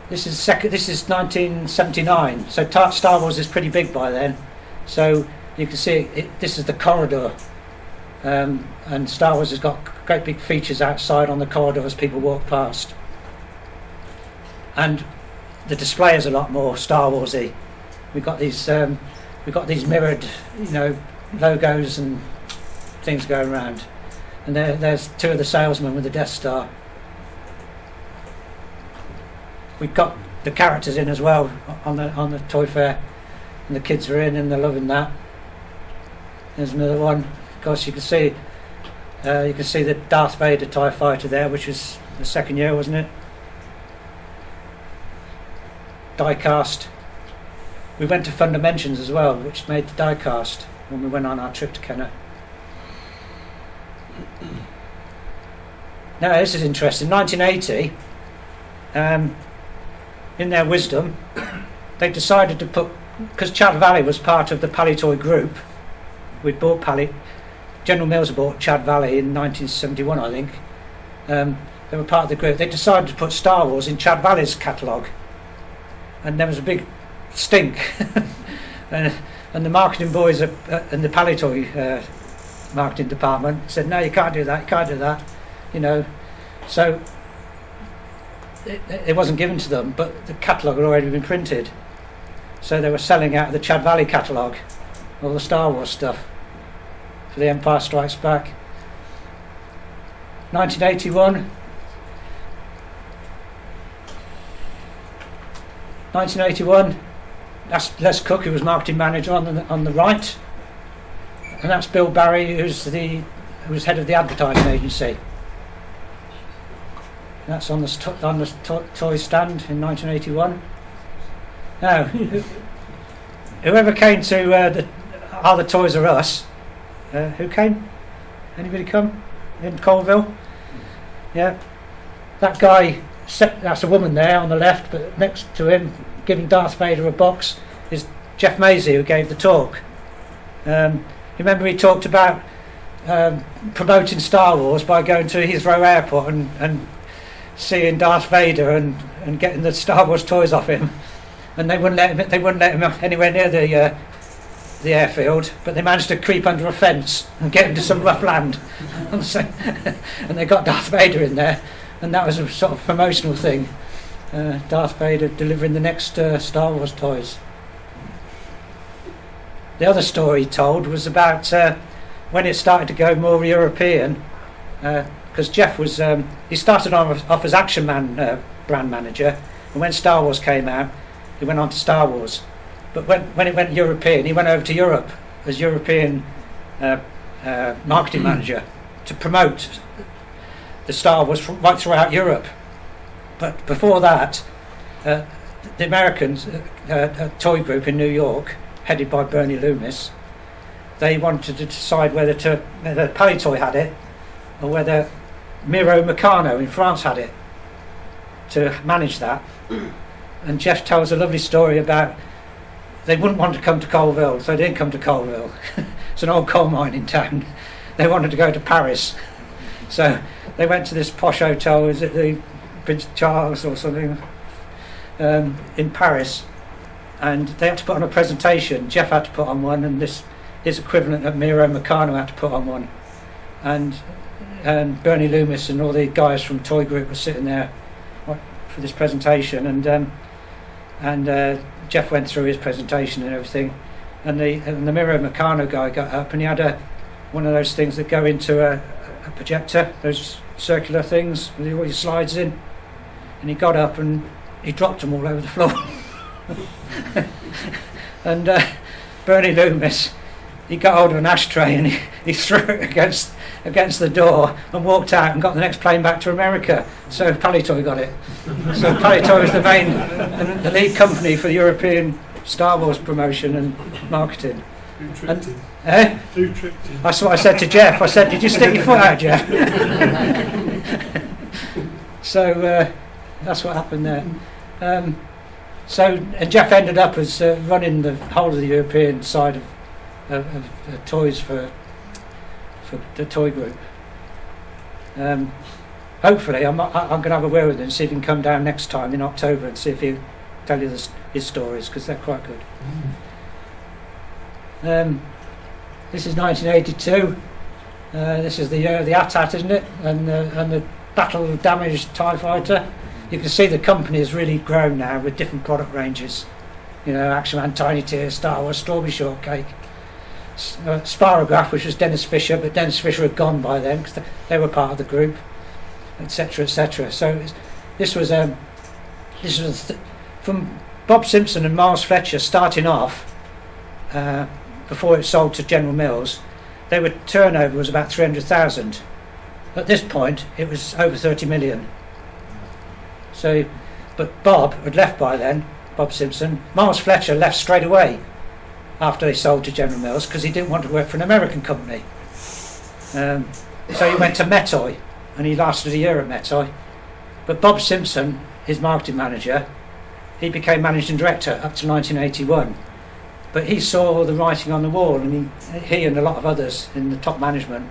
This is 1979. So Star Wars is pretty big by then. So you can see this is the corridor, and Star Wars has got great big features outside on the corridor as people walk past. And the display is a lot more Star Warsy. We've got these mirrored, logos and things going around. And there's two of the salesmen with the Death Star. We've got the characters in as well on the Toy Fair, and the kids are in and they're loving that. There's another one. Of course, you can see the Darth Vader TIE Fighter there, which was the second year, wasn't it? Die cast. We went to Fundamentals as well, which made the die cast when we went on our trip to Kenner. Now this is interesting. 1980, in their wisdom, they decided to put, because Chad Valley was part of the Palitoy group. We'd bought General Mills bought Chad Valley in 1971, I think. They were part of the group. They decided to put Star Wars in Chad Valley's catalogue, and there was a big stink. and the marketing boys in the Palitoy marketing department said, no, you can't do that, so it wasn't given to them, but the catalogue had already been printed, so they were selling out of the Chad Valley catalogue all the Star Wars stuff for The Empire Strikes Back. 1981, that's Les Cook, who was marketing manager on the right, and that's Bill Barry, who was head of the advertising agency. That's on the toy stand in 1981. Now, whoever came to the Toys R Us, who came? Anybody come in Colville? Yeah, that guy. That's a woman there on the left, but next to him, giving Darth Vader a box, is Jeff Maisie, who gave the talk. You remember he talked about promoting Star Wars by going to Heathrow Airport and seeing Darth Vader and getting the Star Wars toys off him, and they wouldn't let him anywhere near the airfield, but they managed to creep under a fence and get into some rough land, and they got Darth Vader in there, and that was a sort of promotional thing. Darth Vader delivering the next Star Wars toys. The other story he told was about when it started to go more European, because Jeff was he started off as Action Man brand manager, and when Star Wars came out, he went on to Star Wars. But when it went European, he went over to Europe as European marketing manager to promote the Star Wars right throughout Europe. But before that, the Americans, a toy group in New York, headed by Bernie Loomis, they wanted to decide whether Palitoy had it, or whether Miro Meccano in France had it to manage that. And Jeff tells a lovely story about they wouldn't want to come to Colville, so they didn't come to Colville. It's an old coal mining town. They wanted to go to Paris, so they went to this posh hotel. Is it the Prince Charles or something in Paris? And they had to put on a presentation. Jeff had to put on one, and his equivalent of Miro Meccano had to put on one. And Bernie Loomis and all the guys from Toy Group were sitting there for this presentation, and Jeff went through his presentation and everything, and the Miro Meccano guy got up, and he had one of those things that go into a projector, those circular things with all your slides in, and he got up and he dropped them all over the floor. And Bernie Loomis, he got hold of an ashtray and he threw it against the door and walked out and got the next plane back to America. So Palitoy got it. So Palitoy was the lead company for the European Star Wars promotion and marketing. Who tricked him? Who tricked him? That's what I said to Jeff. I said, "Did you stick your foot out, Jeff?" So that's what happened there. And Jeff ended up as running the whole of the European side of toys for the Toy Group. Hopefully, I'm going to have a word with him, see if he can come down next time in October and see if he'll tell you his stories, because they're quite good. This is 1982. This is the year of the AT-AT, isn't it? And the battle damaged TIE fighter. You can see the company has really grown now with different product ranges. You know, Action Man, Tiny Tier, Star Wars, Strawberry Shortcake. Spirograph, which was Dennis Fisher, but Dennis Fisher had gone by then because they were part of the group, etc., etc. So this was from Bob Simpson and Miles Fletcher starting off before it sold to General Mills. Their turnover was about 300,000. At this point, it was over 30 million. So, but Bob had left by then. Bob Simpson. Miles Fletcher left straight away after they sold to General Mills because he didn't want to work for an American company. So he went to Metoy, and he lasted a year at Metoy. But Bob Simpson, his marketing manager, he became managing director up to 1981. But he saw the writing on the wall, and he and a lot of others in the top management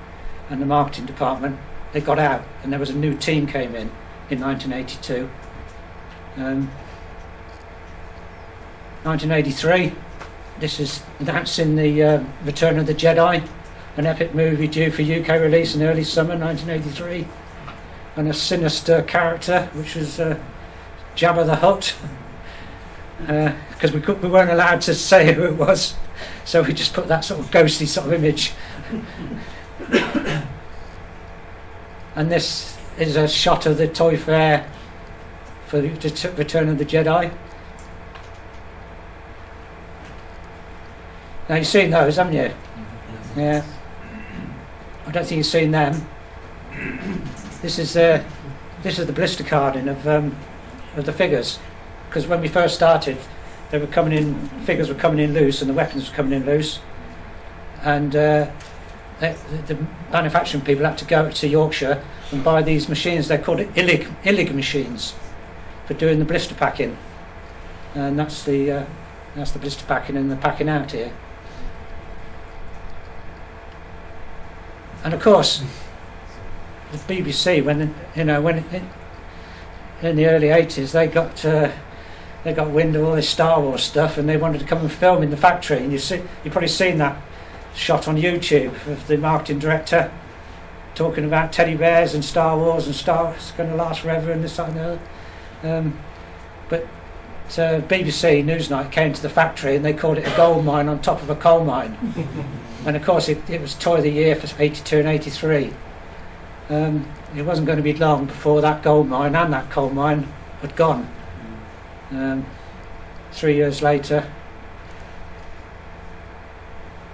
and the marketing department, they got out, and there was a new team came in 1982. 1983, this is announcing the Return of the Jedi, an epic movie due for UK release in early summer 1983, and a sinister character which was Jabba the Hutt, because we weren't allowed to say who it was, so we just put that sort of ghostly sort of image. And this is a shot of the toy fair for the Return of the Jedi. Now you've seen those, haven't you? Yeah. I don't think you've seen them. This is the blister carding of the figures, because when we first started, figures were coming in loose, and the weapons were coming in loose, and the manufacturing people had to go to Yorkshire and buy these machines. They're called Illig machines for doing the blister packing, and that's the blister packing and the packing out here. And of course, the BBC, when in the early 80s, they got wind of all this Star Wars stuff, and they wanted to come and film in the factory. And you've probably seen that shot on YouTube of the marketing director talking about teddy bears and Star Wars and Star Wars going to last forever and this, that and the other. But BBC Newsnight came to the factory and they called it a gold mine on top of a coal mine. And of course it was Toy of the Year for 82 and 83. It wasn't going to be long before that gold mine and that coal mine had gone. 3 years later,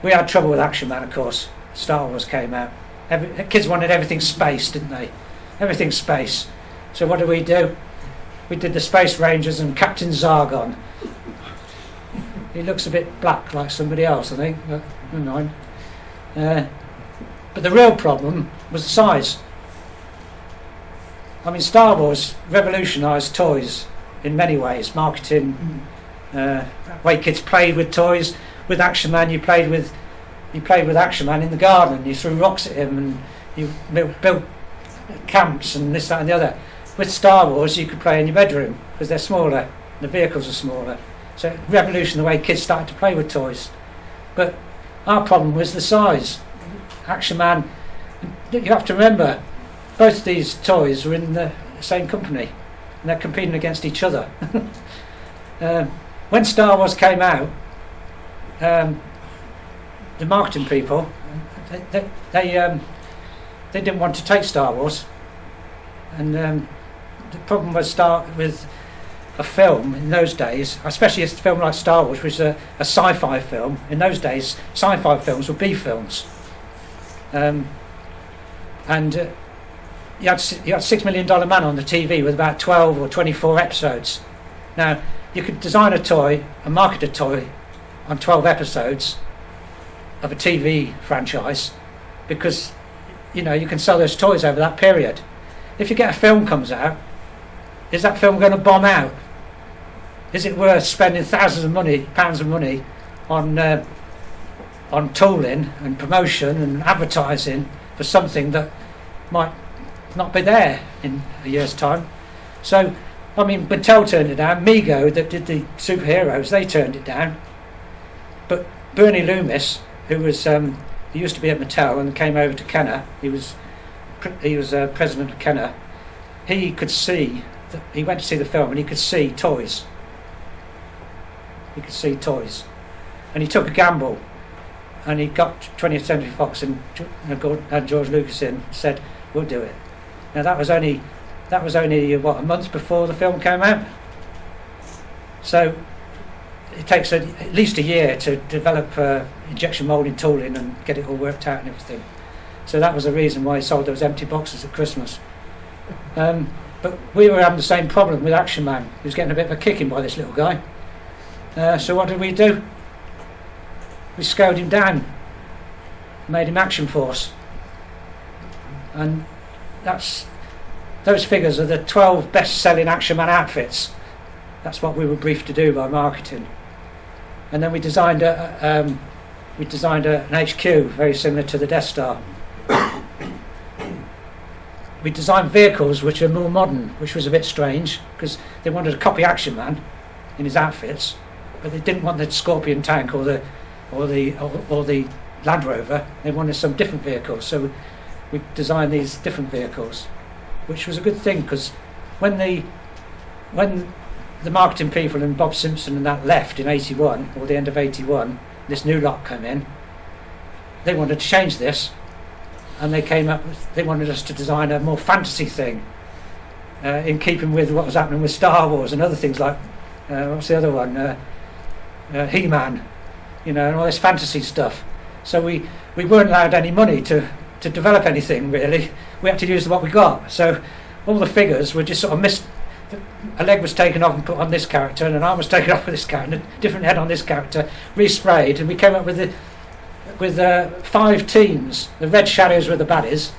we had trouble with Action Man, of course. Star Wars came out. Kids wanted everything space, didn't they? Everything space. So what did? We did the Space Rangers and Captain Zargon. He looks a bit black like somebody else, I think, but never mind. But the real problem was the size. I mean, Star Wars revolutionised toys in many ways. Marketing, way kids played with toys. With Action Man, you played with Action Man in the garden. You threw rocks at him, and you built camps and this, that, and the other. With Star Wars, you could play in your bedroom because they're smaller. The vehicles are smaller, so it revolutionised the way kids started to play with toys. But our problem was the size. Action Man, you have to remember, both these toys were in the same company, and they're competing against each other. When Star Wars came out, the marketing people, they didn't want to take Star Wars, and the problem was with a film in those days, especially a film like Star Wars, which is a sci-fi film. In those days, sci-fi films were B films, and you had $6 Million Man on the TV with about 12 or 24 episodes. Now, you could design a toy and market a toy on 12 episodes of a TV franchise, because you can sell those toys over that period. If you get a film comes out, is that film going to bomb out? Is it worth spending thousands of pounds of money on tooling and promotion and advertising for something that might not be there in a year's time? So, I mean, Mattel turned it down. Mego, that did the superheroes, they turned it down. But Bernie Loomis, who used to be at Mattel and came over to Kenner, he was president of Kenner. He could see he went to see the film and he could see toys. He could see toys, and he took a gamble, and he got 20th Century Fox and George Lucas in, said, "We'll do it." Now that was only what, a month before the film came out. So it takes at least a year to develop injection moulding tooling and get it all worked out and everything. So that was the reason why he sold those empty boxes at Christmas. But we were having the same problem with Action Man. He was getting a bit of a kicking by this little guy. So what did we do? We scaled him down, made him Action Force. And those figures are the 12 best-selling Action Man outfits. That's what we were briefed to do by marketing. And then we designed an HQ very similar to the Death Star. We designed vehicles which are more modern, which was a bit strange because they wanted to copy Action Man in his outfits, but they didn't want the Scorpion tank or the Land Rover. They wanted some different vehicles, so we designed these different vehicles, which was a good thing because when the marketing people and Bob Simpson and that left in 81 or the end of 81, this new lot came in. They wanted to change this, and they wanted us to design a more fantasy thing, in keeping with what was happening with Star Wars and other things like what's the other one, He-Man, and all this fantasy stuff. So we weren't allowed any money to develop anything really. We had to use what we got. So all the figures were just sort of missed. A leg was taken off and put on this character, and an arm was taken off with this character, and a different head on this character, resprayed, and we came up with 5 teams. The Red Shadows were the baddies,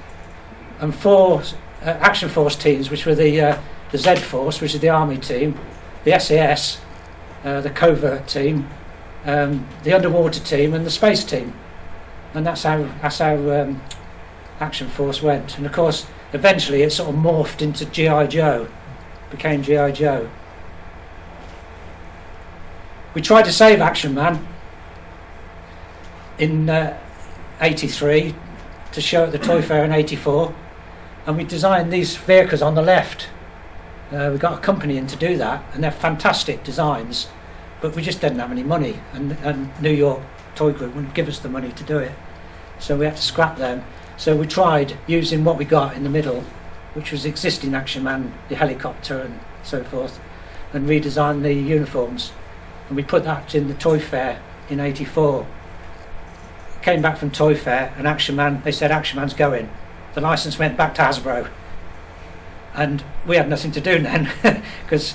and 4 Action Force teams, which were the Z Force, which is the Army team, the SAS, the Covert team, the Underwater team, and the Space team. And that's how Action Force went. And of course, eventually it sort of morphed into G.I. Joe, became G.I. Joe. We tried to save Action Man in 83 to show at the Toy Fair in 84, and we designed these vehicles on the left. We got a company in to do that, and they're fantastic designs, but we just didn't have any money, and New York Toy Group wouldn't give us the money to do it, so we had to scrap them. So we tried using what we got in the middle, which was existing Action Man, the helicopter and so forth, and redesigned the uniforms, and we put that in the Toy Fair in 84. Came back from Toy Fair, and Action Man, they said Action Man's going. The license went back to Hasbro, and we had nothing to do then because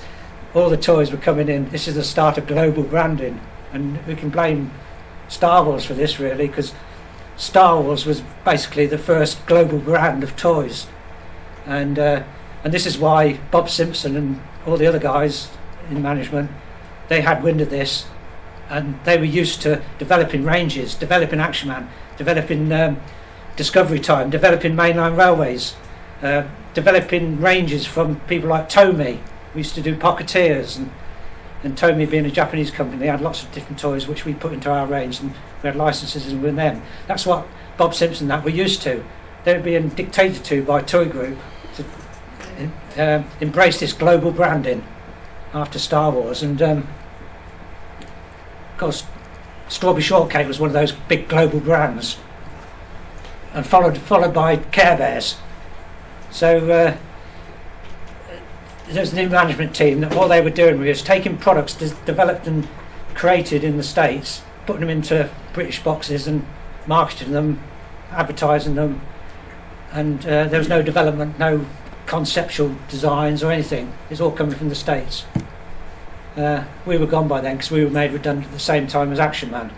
all the toys were coming in. This is the start of global branding, and we can blame Star Wars for this really, because Star Wars was basically the first global brand of toys, and And this is why Bob Simpson and all the other guys in management, they had wind of this, and they were used to developing ranges, developing Action Man, developing Discovery Time, developing mainline railways, developing ranges from people like Tomy. We used to do Pocketeers, and Tomy being a Japanese company, they had lots of different toys which we put into our range, and we had licenses with them. That's what Bob Simpson that were used to. They were being dictated to by Toy Group to embrace this global branding after Star Wars, and of course Strawberry Shortcake was one of those big global brands, and followed by Care Bears. So there's a new management team that all they were doing was taking products developed and created in the States, putting them into British boxes and marketing them, advertising them, and there was no development, no conceptual designs or anything. It's all coming from the States. We were gone by then because we were made redundant at the same time as Action Man.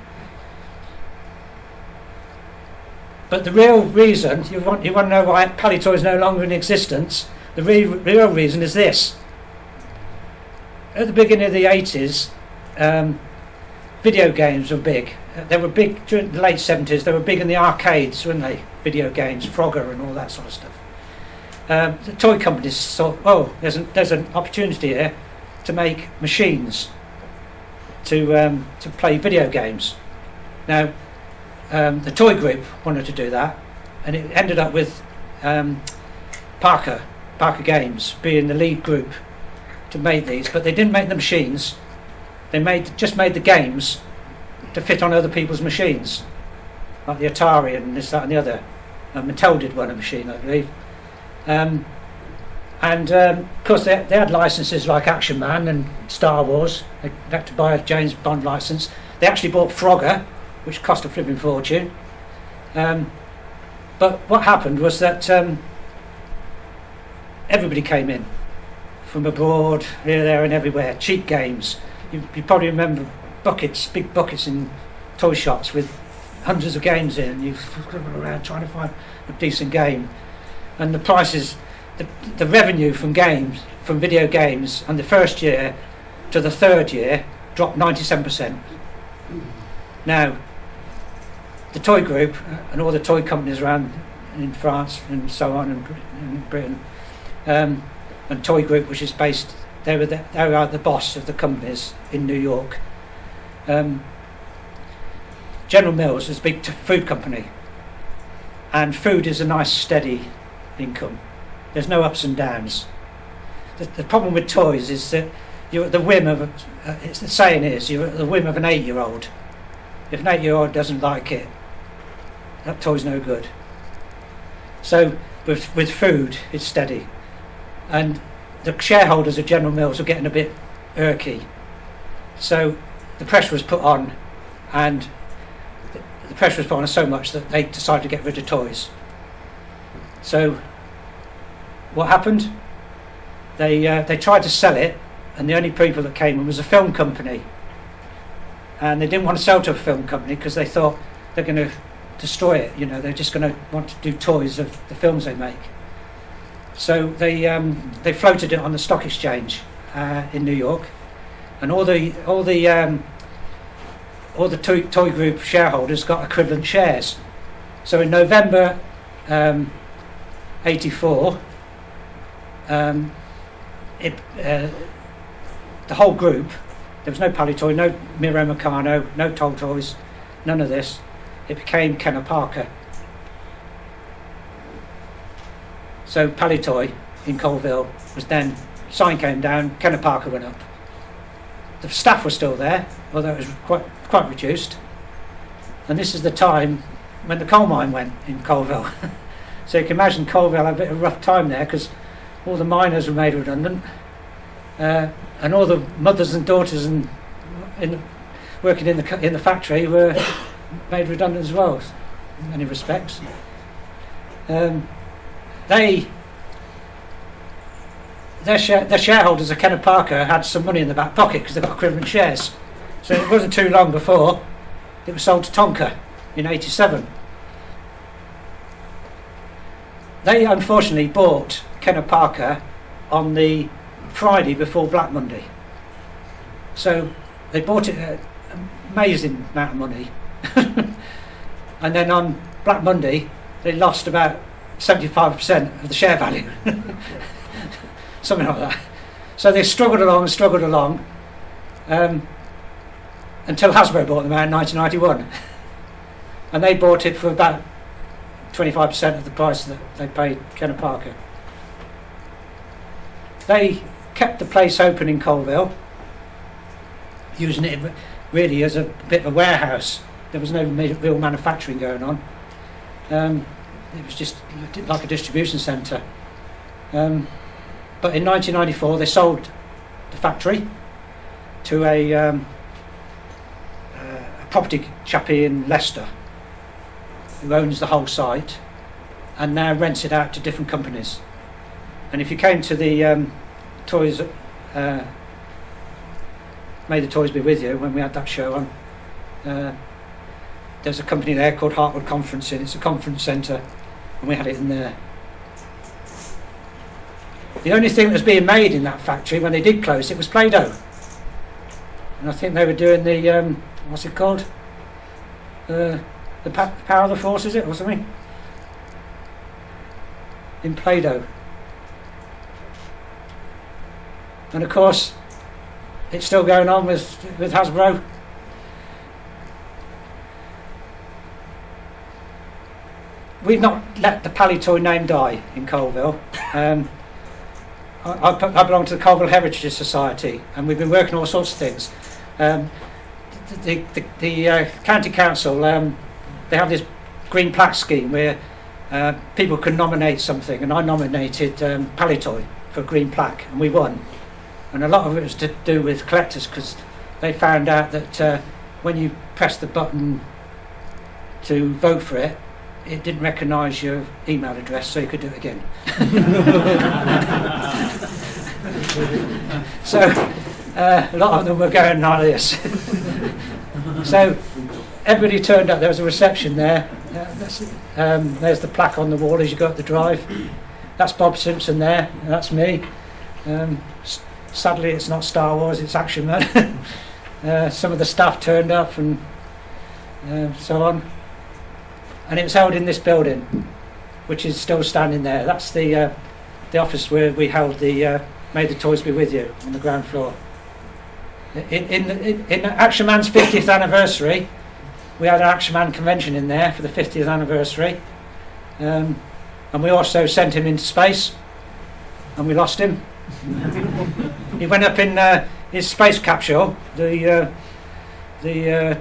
But the real reason, you want to know why Palitoy is no longer in existence, the real reason is this. At the beginning of the 80s, video games were big. They were big during the late 70s, they were big in the arcades, weren't they? Video games, Frogger and all that sort of stuff. The toy companies thought, oh, there's an opportunity here to make machines to play video games. Now, the Toy Group wanted to do that, and it ended up with Parker Games being the lead group to make these, but they didn't make the machines. They just made the games to fit on other people's machines, like the Atari and this, that, and the other. Mattel did run a machine, I believe. Of course they had licenses like Action Man and Star Wars. They had to buy a James Bond license. They actually bought Frogger, which cost a flipping fortune. But what happened was that everybody came in from abroad, here, there and everywhere. Cheap games. You probably remember big buckets in toy shops with hundreds of games in. You scribble around trying to find a decent game. And the prices, the revenue from video games, and the first year to the third year dropped 97%. Now, the Toy Group and all the toy companies around in France and so on, and in Britain, and Toy Group, which is based, they were the boss of the companies in New York. General Mills is a big food company, and food is a nice steady income. There's no ups and downs. The problem with toys is that you're at the whim of it's the saying is you're at the whim of an 8-year-old. If an 8-year-old doesn't like it, that toy's no good. So with food, it's steady, and the shareholders of General Mills are getting a bit irky. So the pressure was put on, and the pressure was put on so much that they decided to get rid of toys. So what happened? They tried to sell it, and the only people that came in was a film company. And they didn't want to sell to a film company because they thought they're going to destroy it. You know, they're just going to want to do toys of the films they make. So they floated it on the stock exchange in New York, and all the toy group shareholders got equivalent shares. So in November '84, the whole group, there was no Palitoy, no Miro Meccano, no Toll Toys, none of this. It became Kenner Parker. So Palitoy in Colville was then, sign came down, Kenner Parker went up. The staff was still there, although it was quite reduced. And this is the time when the coal mine went in Colville. So you can imagine Colville had a bit of a rough time there because all the miners were made redundant, and all the mothers and daughters working in the factory were made redundant as well, in many respects. Their shareholders of Kenner Parker had some money in the back pocket because they got equivalent shares. So it wasn't too long before it was sold to Tonka in '87. They unfortunately bought Kenner Parker on the Friday before Black Monday. So they bought it at an amazing amount of money. And then on Black Monday, they lost about 75% of the share value. Something like that. So they struggled along, until Hasbro bought them out in 1991. And they bought it for about 25% of the price that they paid Kenneth Parker. They kept the place open in Colville, using it really as a bit of a warehouse. There was no real manufacturing going on. It was just like a distribution centre. But in 1994 they sold the factory to a property chappie in Leicester who owns the whole site and now rents it out to different companies. And if you came to the toys, May the Toys Be With You, when we had that show on, there's a company there called Hartwood Conferencing. It's a conference centre, and we had it in there. The only thing that was being made in that factory when they did close it was Play-Doh. And I think they were doing the, what's it called? The Power of the Force, is it, or something? In Play-Doh. And of course, it's still going on with Hasbro. We've not let the Palitoy name die in Colville. I belong to the Colville Heritage Society, and we've been working on all sorts of things. The county council, they have this green plaque scheme where people can nominate something, and I nominated Palitoy for a green plaque, and we won. And a lot of it was to do with collectors, because they found out that when you press the button to vote for it, it didn't recognise your email address, so you could do it again. So a lot of them were going like this. So everybody turned up. There was a reception there. There's the plaque on the wall as you go up the drive. That's Bob Simpson there, and that's me. Sadly, it's not Star Wars, it's Action Man. Some of the staff turned up and so on. And it was held in this building, which is still standing there. That's the office where we held the May the Toys Be With You on the ground floor. In Action Man's 50th anniversary, we had an Action Man convention in there for the 50th anniversary. And we also sent him into space, and we lost him. He went up in his space capsule, the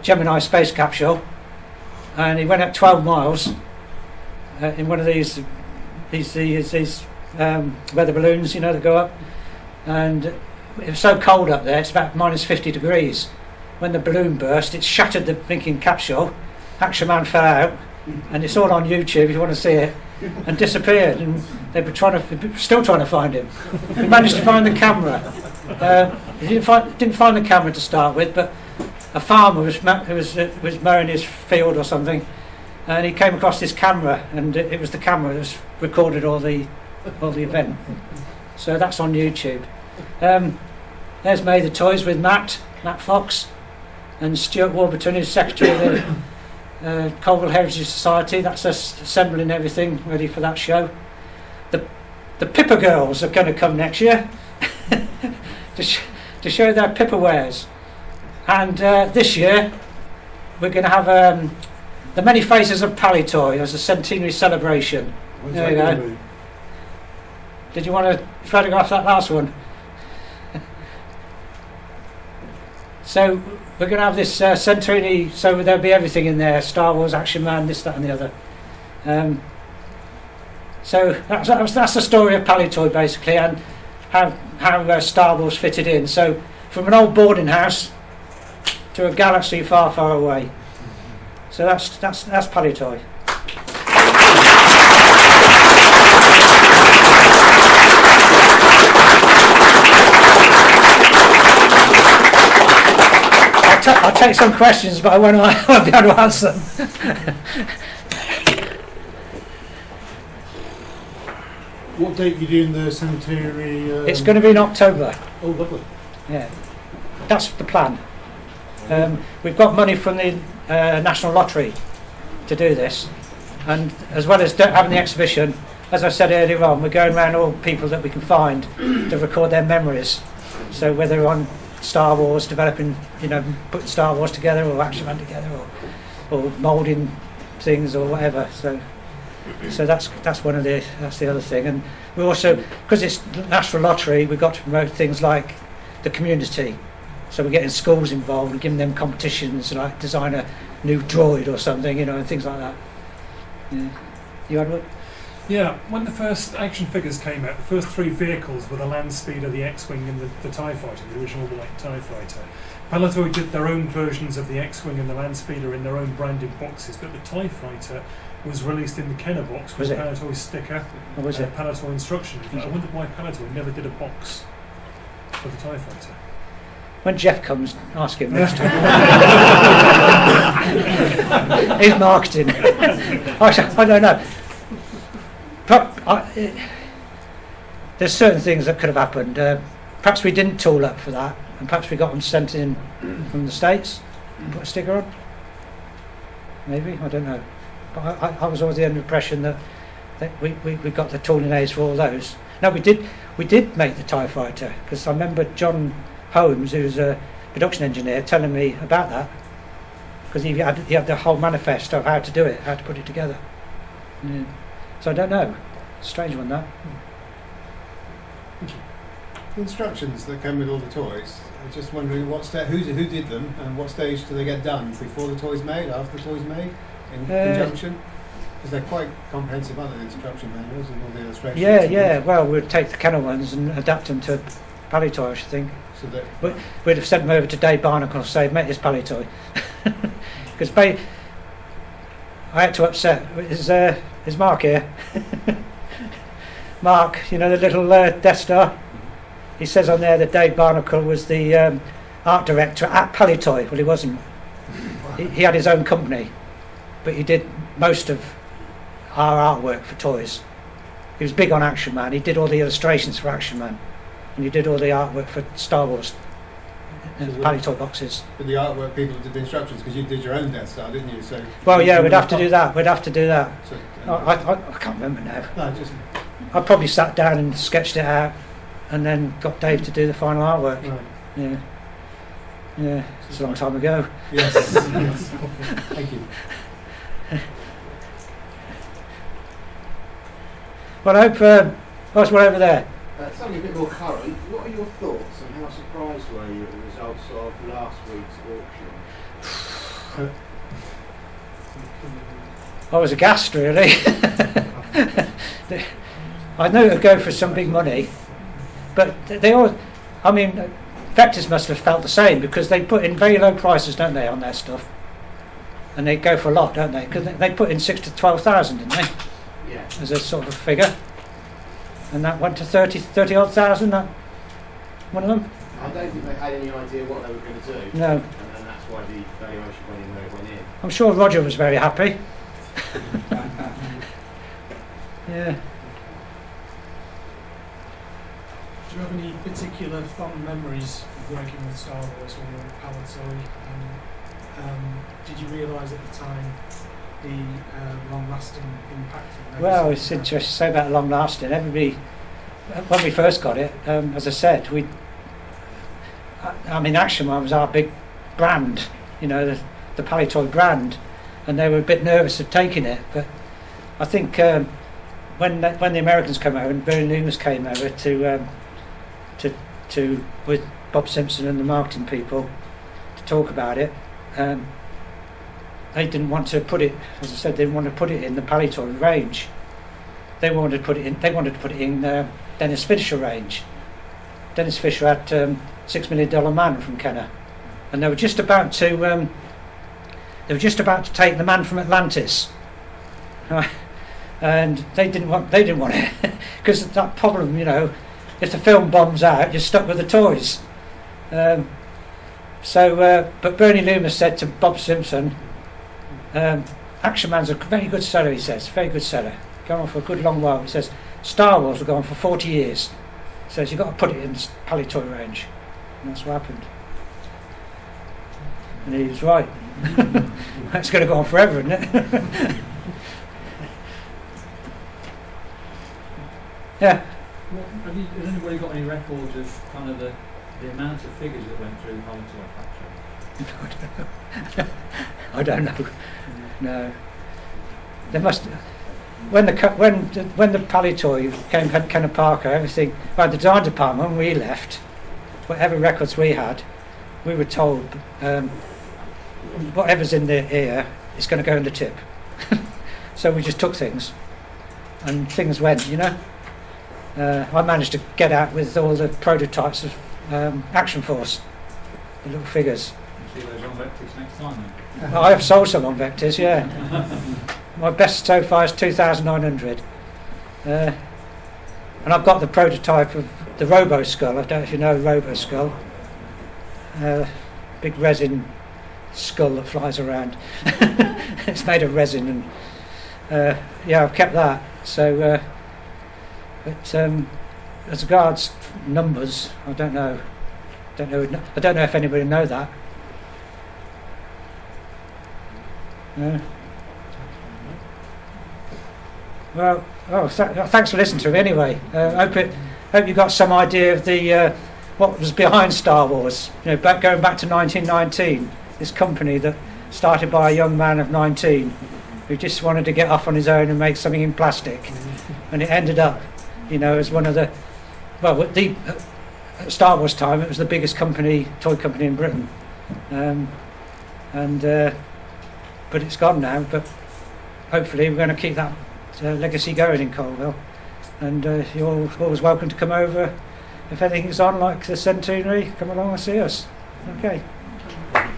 Gemini space capsule, and he went up 12 miles in one of these weather balloons, you know, that go up. And it was so cold up there, it's about minus 50 degrees. When the balloon burst, it shattered the thinking capsule. Action Man fell out, and it's all on YouTube if you want to see it, and disappeared. And they were still trying to find him. We managed to find the camera. He didn't find the camera to start with, but a farmer was mowing his field or something, and he came across this camera, and it was the camera that recorded all the event. So that's on YouTube. There's May the Toys with Matt Fox, and Stuart Warburton, who's secretary of the Colville Heritage Society. That's us assembling everything ready for that show. The Pippa Girls are going to come next year to show their Pippa wares. And this year we're going to have the Many Faces of Palitoy as a Centenary celebration. There you go. Did you want to photograph that last one? So we're going to have this Centenary, so there'll be everything in there: Star Wars, Action Man, this, that and the other. So that's the story of Palitoy basically, and how Star Wars fitted in. So from an old boarding house to a galaxy far, far away. So that's Palitoy. I'll take some questions, but I won't be able to answer them. What date are you doing the Centenary? It's going to be in October. Oh, lovely. Yeah, that's the plan. We've got money from the National Lottery to do this, and as well as having the exhibition, as I said earlier on, we're going around all people that we can find to record their memories. So whether on Star Wars, developing, putting Star Wars together, or Action Man together, or moulding things or whatever. So that's the other thing. And we also, because it's National Lottery, we've got to promote things like the community. So we're getting schools involved and giving them competitions, like design a new droid or something, and things like that. Yeah. You had one? Yeah, when the first action figures came out, the first 3 vehicles were the land speeder, the X-Wing and the TIE Fighter, the original white TIE Fighter. Palitoy did their own versions of the X-Wing and the land speeder in their own branded boxes, but the TIE Fighter was released in the Kenner box with a Palitoy sticker and Palitoy instruction. I wonder why Palitoy never did a box for the TIE Fighter. When Jeff comes, ask him next time. He's marketing. I don't know. There's certain things that could have happened. Perhaps we didn't tool up for that, and perhaps we got them sent in from the States and put a sticker on. Maybe, I don't know. But I was always under the impression that we got the tooling aids for all those. No, we did make the TIE Fighter, because I remember John Holmes, who's a production engineer, telling me about that, because he had the whole manifesto of how to do it, how to put it together. Yeah. So I don't know. Strange one, that. The instructions that come with all the toys, I'm just wondering who did them and what stage do they get done? Before the toy's made, after the toy's made, in conjunction? Because they're quite comprehensive, aren't they, the instruction manuals and all the illustrations? Yeah. Well, we'd take the Kenner ones and adapt them to Palitoy, I should think. So that we'd have sent them over to Dave Barnacle and say, mate, it's Palitoy. Because I had to upset. Is Mark here? Mark, the little Death Star? He says on there that Dave Barnacle was the art director at Palitoy. Well, he wasn't. He had his own company, but he did most of our artwork for toys. He was big on Action Man. He did all the illustrations for Action Man, and he did all the artwork for Star Wars Palitoy boxes. But the artwork people did the instructions, because you did your own Death Star, didn't you? So. Well, yeah, we'd have to do that. So, I can't remember now. No, just. I probably sat down and sketched it out, and then got Dave to do the final artwork. Right. Yeah. It's a long time ago. Yes. Yes. Thank you. Well, I hope. What's one over there? Something a bit more current. What are your thoughts and how surprised were you at the results of last week's auction? I was aghast, really. I know it would go for some big money, but they all. I mean, Vectors must have felt the same, because they put in very low prices, don't they, on their stuff, and they go for a lot, don't they? Because they put in 6,000 to 12,000, didn't they? Yeah. As a sort of figure, and that went to 30 odd thousand. That one of them. I don't think they had any idea what they were going to do. No. And that's why the valuation went in where it went in. I'm sure Roger was very happy. Yeah. Do you have any particular fond memories of working with Star Wars when you were at Palitoy? Did you realise at the time the long-lasting impact? Well, it's interesting to say about long-lasting. Everybody, when we first got it, as I said, Action Man was our big brand, the Palitoy brand, and they were a bit nervous of taking it. But I think when the Americans came over and Bernie Loomis came over to with Bob Simpson and the marketing people to talk about it, they didn't want to put it, as I said, they didn't want to put it in the Palitoy range. They wanted to put it in Dennis Fisher range. Dennis Fisher had $6 Million Man from Kenner, and they were just about to take the Man from Atlantis, and they didn't want it because that problem, if the film bombs out, you're stuck with the toys. But Bernie Loomis said to Bob Simpson, Action Man's a very good seller, he says, very good seller, going on for a good long while. He says, Star Wars will go on for 40 years. He says, you've got to put it in the Palitoy range. And that's what happened. And he was right. It's going to go on forever, isn't it? Yeah. Well, has anybody got any records of kind of the amount of figures that went through Palitoy factory? I don't know. No. There must. When the Palitoy came to Kenner Parker, everything. By the design department, when we left, whatever records we had, we were told whatever's in the ear is going to go in the tip. So we just took things, and things went. You know. I managed to get out with all the prototypes of Action Force, the little figures. See those on Vectors next time then? I have sold some on Vectors, yeah. My best so far is 2,900. And I've got the prototype of the Robo Skull. I don't know if you know Robo Skull. Big resin skull that flies around. It's made of resin, and yeah, I've kept that. So, but as regards numbers, I don't know. I don't know if anybody know that. Well, thanks for listening to me anyway. Hope you got some idea of the what was behind Star Wars. You know, going back to 1919, this company that started by a young man of 19 who just wanted to get off on his own and make something in plastic, and it ended up, you know, as one of the at Star Wars time, it was the biggest toy company in Britain, but it's gone now. But hopefully we're going to keep that legacy going in Colville, and you're always welcome to come over if anything's on, like the Centenary. Come along and see us. Okay.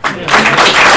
Yeah.